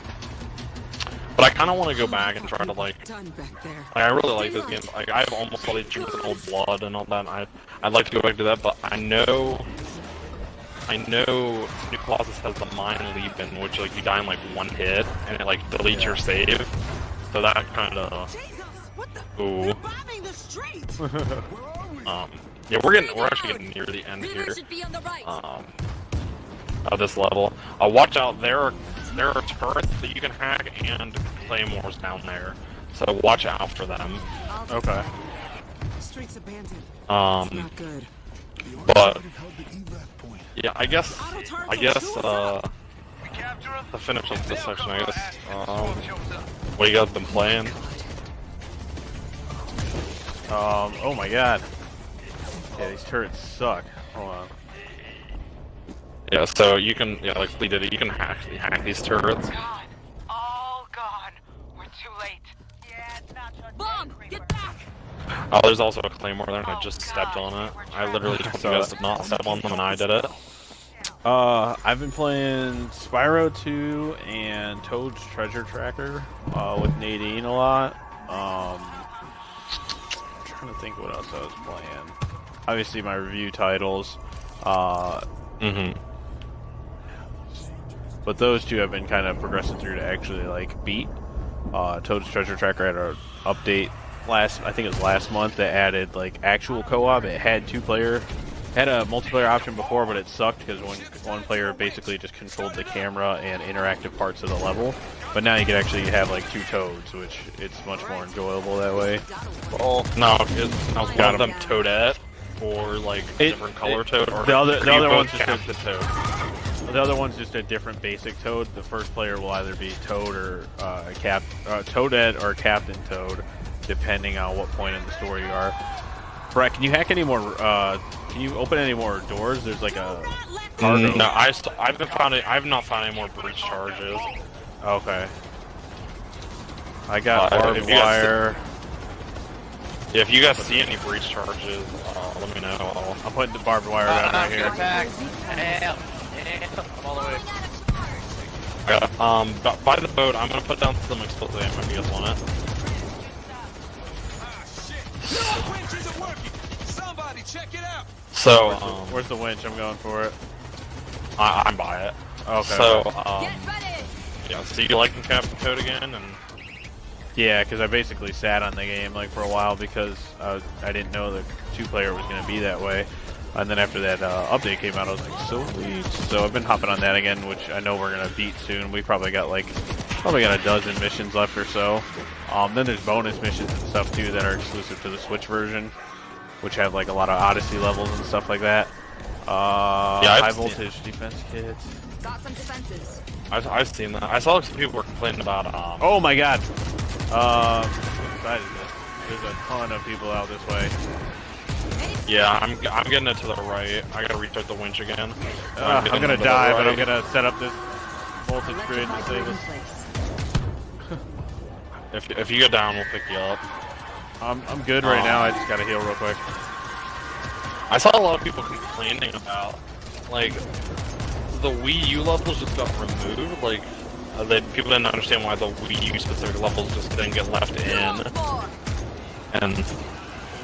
But I kind of want to go back and try to like Done back there. I really like this game. Like I have almost all the achievements in Old Blood and all that. And I'd like to go back to that, but I know New Colossus has the Mind Leap in which like you die in like one hit and it like deletes your save. So that kind of ooh. Yeah, we're actually getting near the end here. Leader should be on the right. Of this level. Watch out, there are turrets that you can hack and claymores down there. So watch out for them. Okay. Streets abandoned. Um, Good. but yeah, I guess to finish up this section, I guess what you guys been playing? Oh my god. Yeah, these turrets suck. Hold on. Yeah, so you can like Lee did it. You can hack these turrets. Gone. All gone. We're too late. Yeah, it's not your Bomb, get back. Oh, there's also a claymore there, and I just stepped on it. I literally told you guys to not step on them, and I did it. I've been playing Spyro 2 and Toad's Treasure Tracker with Nadine a lot. I'm trying to think what else I was playing. Obviously, my review titles. But those two have been kind of progressing through to actually like beat. Toad's Treasure Tracker had an update I think it was last month, that added like actual co-op. It had had a multiplayer option before, but it sucked because one player basically just controlled the camera and interactive parts of the level. But now you can actually have like 2 Toads, which it's much more enjoyable that way. Oh no, it's one of them Toadette or like a different color Toad, or the other one's just Captain Toad. The other one's just a different basic Toad. The first player will either be Toad or Toadette or Captain Toad, depending on what point in the story you are. Brett, can you hack any more? Can you open any more doors? There's like a cargo. No, I've not found any more breach charges. Okay. I got If barbed you guys wire. Yeah, if you guys see any breach charges, let me know. I'm putting the barbed wire down right here. Attack. Help. I'm all the way. By the boat, I'm gonna put down some explosive ammo if you guys want it. The winch isn't working. Somebody check it out. So, Where's the winch? I'm going for it. I'm by it. Okay. So, Get ready. yeah, so you like Captain Code again, and Yeah, because I basically sat on the game like for a while because I didn't know the 2-player was going to be that way. And then after that update came out, I was like, sweet. So I've been hopping on that again, which I know we're going to beat soon. We probably got a dozen missions left or so. Then there's bonus missions and stuff too that are exclusive to the Switch version, which have like a lot of Odyssey levels and stuff like that. High voltage defense kits. Got some defenses. I've seen that. I saw some people were complaining about Oh my god! Besides this, there's a ton of people out this way. Yeah, I'm getting it to the right. I gotta restart the winch again. I'm gonna die, but I'm gonna set up this voltage grid to save in us. place. If you go down, we'll pick you up. I'm good right now. I just gotta heal real quick. I saw a lot of people complaining about, like, the Wii U levels just got removed. Like, people didn't understand why the Wii U specific levels just didn't get left in. And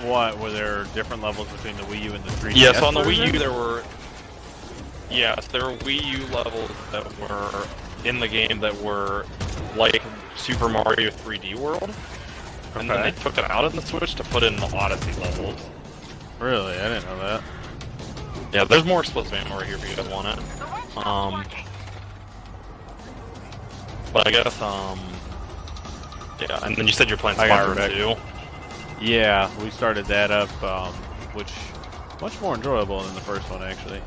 What, were there different levels between the Wii U and the 3DS? yeah, so on the Wii version? U there were Wii U levels that were in the game that were like Super Mario 3D World, and then they took it out of the Switch to put in the Odyssey levels. Really? I didn't know that. Yeah, there's more explicit ammo right here if you guys want it. But I guess yeah, and then you said you're playing I got Spyro it. too. Yeah, we started that up, which much more enjoyable than the first one actually.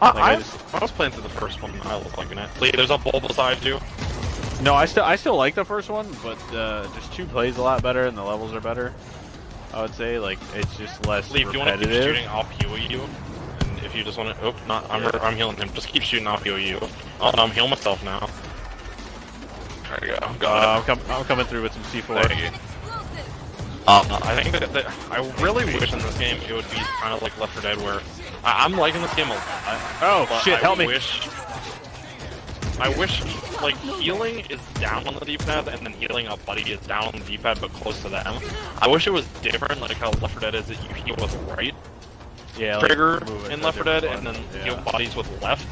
I was playing through the first one. I was liking it. Lee, there's a bull beside you. No, I still like the first one, but just 2 plays a lot better and the levels are better. I would say it's just less Lee, if you want to keep repetitive. shooting, I'll heal you. And if you just want to, I'm healing him. Just keep shooting, I'll heal you. Oh, no, I'm healing myself now. There you go. Got it. I'm coming through with some C4. There you go. I think that I really wish in this game it would be kind of like Left 4 Dead, where I'm liking this game a lot. Oh but shit! Help me! I wish like healing is down on the D-pad and then healing a buddy is down on the D-pad but close to them. I wish it was different, like how Left 4 Dead is that you heal with right Yeah, trigger like, move it in to Left 4 Dead different and then buttons, heal yeah. bodies with left.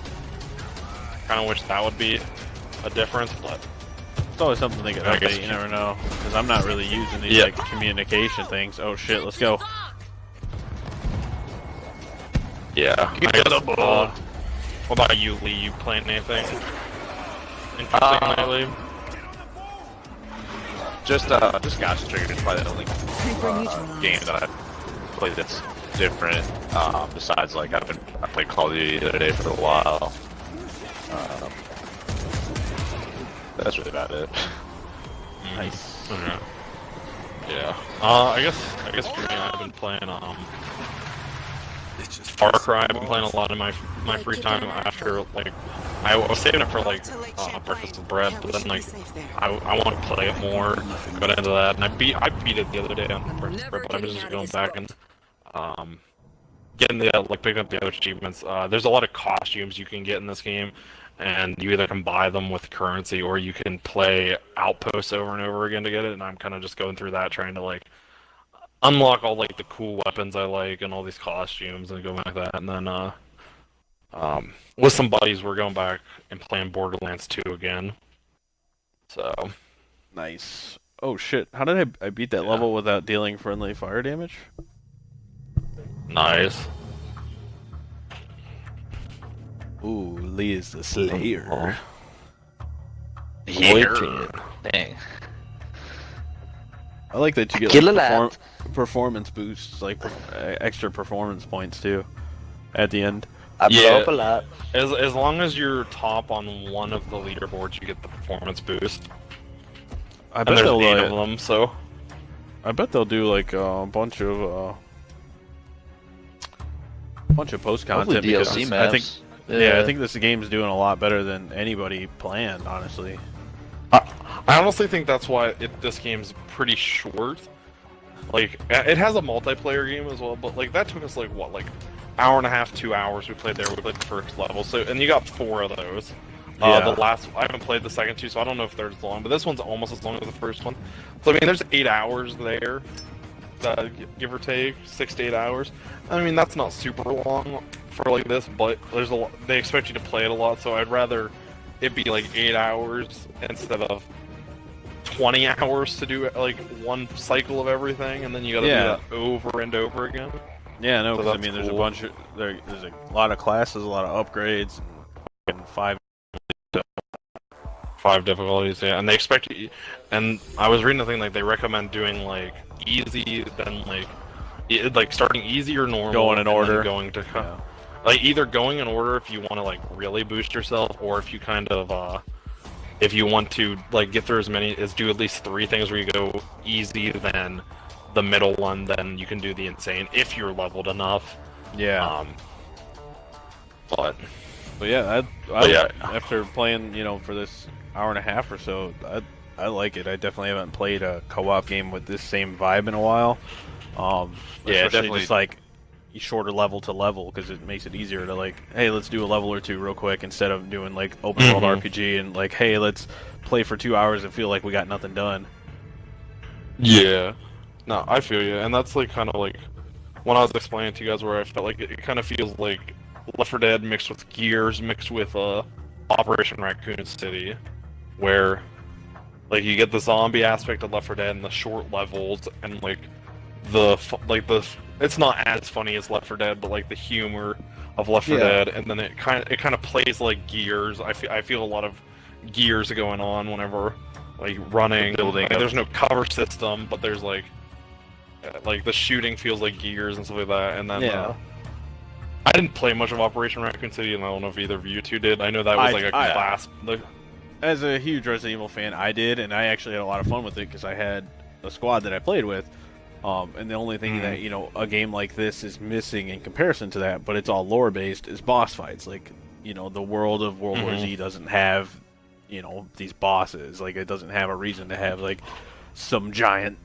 Kind of wish that would be a difference, but It's always something they could I guess update. You never know, because I'm not really using these Yeah. like communication things. Oh shit! Let's go. yeah. I guess, what about you, Lee? You playing anything interesting lately? Just Gotcha Trigger is probably the only Hyper-neutralized. game that I've played that's different. Besides, like I played Call of Duty the other day for a while. That's really about it. Nice. Okay. Yeah. I guess for me, I've been playing Far Cry. I've been playing a lot in my free time after like I was saving it for like breakfast with bread, but then like I want to play it more. Got into that, and I beat it the other day on breakfast with bread, but I'm just going back and getting the picking up the other achievements. There's a lot of costumes you can get in this game, and you either can buy them with currency or you can play outposts over and over again to get it. And I'm kind of just going through that, trying to like unlock all like the cool weapons I like and all these costumes and go like that. And then with some buddies, we're going back and playing Borderlands 2 again. So Nice. Oh shit! How did I beat that level without dealing friendly fire damage? nice. Ooh, Lee is the Slayer. Yeah. Dang. I like that you get Kill like, a lot. performance boosts, like extra performance points too, at the end. I blow Yeah. up a lot. As long as you're top on one of the leaderboards, you get the performance boost. I And bet there's they'll 8 of them, so I bet they'll do like a bunch of post content. Hopefully DLC because maps. I think I think this game's doing a lot better than anybody planned, honestly. I honestly think that's why this game's pretty short. Like, it has a multiplayer game as well, but like that took us like what, like hour and a half, 2 hours. We played there. We played the first level, so and you got 4 of those. Yeah. The last, I haven't played the second two, so I don't know if they're as long, but this one's almost as long as the first one. So I mean, there's 8 hours there, give or take 6 to 8 hours. I mean, that's not super long for like this, but there's a lot, they expect you to play it a lot, so I'd rather it be like 8 hours instead of 20 hours to do like one cycle of everything, and then you gotta do that over and over again. Yeah, no, So because I that's mean, there's a cool. bunch of there's a lot of classes, a lot of upgrades, and 5 difficulties, yeah, and they expect you. And I was reading the thing like they recommend doing like easy, then like starting easy or normal, Going in and then order. going to Yeah. like either going in order if you want to like really boost yourself, or if you kind of if you want to like get through do at least 3 things where you go easy, then the middle one, then you can do the insane if you're leveled enough. Yeah. But yeah, yeah. after playing, for this hour and a half or so, I like it. I definitely haven't played a co-op game with this same vibe in a while. Yeah, Especially definitely. just like shorter level to level, because it makes it easier to like, hey, let's do a level or 2 real quick instead of doing like open world RPG and like, hey, let's play for 2 hours and feel like we got nothing done. Yeah. No, I feel you, and that's like kind of like when I was explaining to you guys where I felt like it kind of feels like Left 4 Dead mixed with Gears mixed with Operation Raccoon City, where like you get the zombie aspect of Left 4 Dead and the short levels and like it's not as funny as Left 4 Dead, but like the humor of Left 4 Dead, and then it kind of plays like Gears. I feel a lot of Gears going on whenever like running. Building. There's no cover system, but there's like the shooting feels like Gears and stuff like that. And then I didn't play much of Operation Raccoon City, and I don't know if either of you two did. I know that was like a class. As a huge Resident Evil fan, I did, and I actually had a lot of fun with it because I had a squad that I played with. And the only thing that a game like this is missing in comparison to that, but it's all lore based, is boss fights. Like the world of World War Z doesn't have these bosses. Like it doesn't have a reason to have like some giant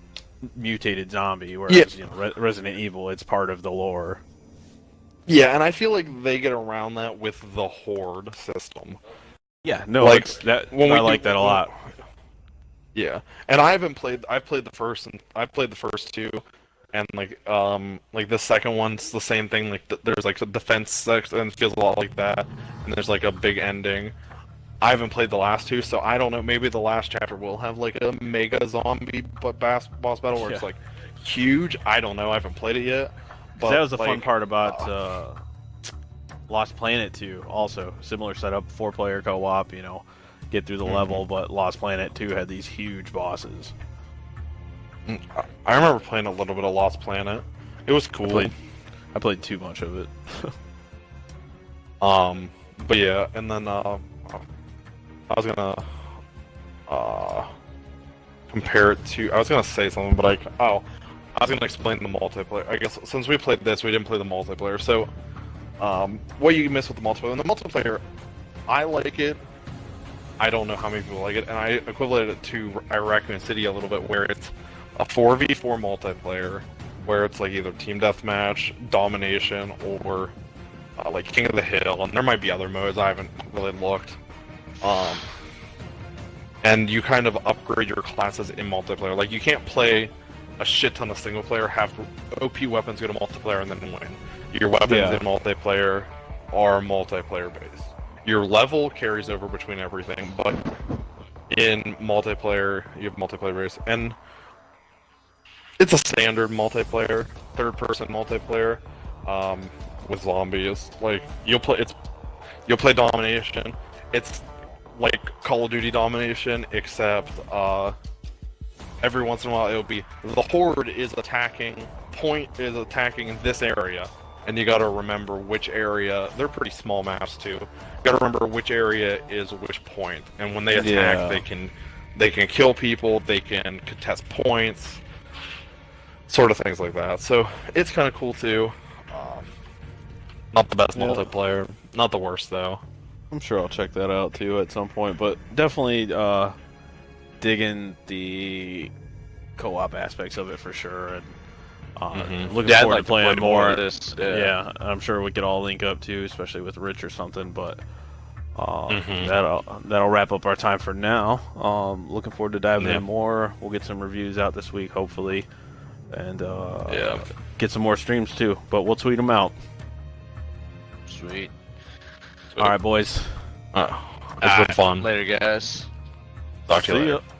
mutated zombie. Whereas Resident Evil, it's part of the lore. Yeah, and I feel like they get around that with the Horde system. Yeah, no, like I like that a lot. Yeah, and I've played the first, and I've played the first 2, and like the second one's the same thing. Like there's like a defense section, and it feels a lot like that, and there's like a big ending. I haven't played the last 2, so I don't know. Maybe the last chapter will have like a mega zombie boss battle where it's like huge. I don't know. I haven't played it yet. But that was the fun part about Lost Planet 2. Also, similar setup, 4-player co-op. Get through the level, but Lost Planet 2 had these huge bosses. I remember playing a little bit of Lost Planet. It was cool. I played too much of it. But yeah, and then I was gonna compare it to. I was gonna say something, but I was gonna explain the multiplayer. I guess since we played this, we didn't play the multiplayer. So, what you miss with the multiplayer? In the multiplayer, I like it. I don't know how many people like it, and I equivalent it to Raccoon City a little bit, where it's a 4v4 multiplayer, where it's like either team deathmatch, domination, or like King of the Hill, and there might be other modes. I haven't really looked. And you kind of upgrade your classes in multiplayer. Like you can't play a shit ton of single player, have OP weapons go to multiplayer, and then win. Your weapons in multiplayer are multiplayer based. Your level carries over between everything, but in multiplayer, you have multiplayer race, and it's a standard multiplayer, third-person multiplayer, with zombies. Like you'll play domination. It's like Call of Duty domination, except every once in a while it'll be the Horde is attacking. Point is attacking this area. And you gotta remember which area. They're pretty small maps too. You gotta remember which area is which point. And when they attack, they can kill people. They can contest points, sort of things like that. So it's kind of cool too. Not the best multiplayer. Not the worst though. I'm sure I'll check that out too at some point. But definitely digging the co-op aspects of it for sure. And looking forward to playing more of this. Yeah, I'm sure we could all link up too, especially with Rich or something. But That'll wrap up our time for now. Looking forward to diving Yeah. in more. We'll get some reviews out this week, hopefully, and Yeah. get some more streams too. But we'll tweet them out. Sweet. All right, boys. It's been fun. Later, guys. Talk to you See later. ya.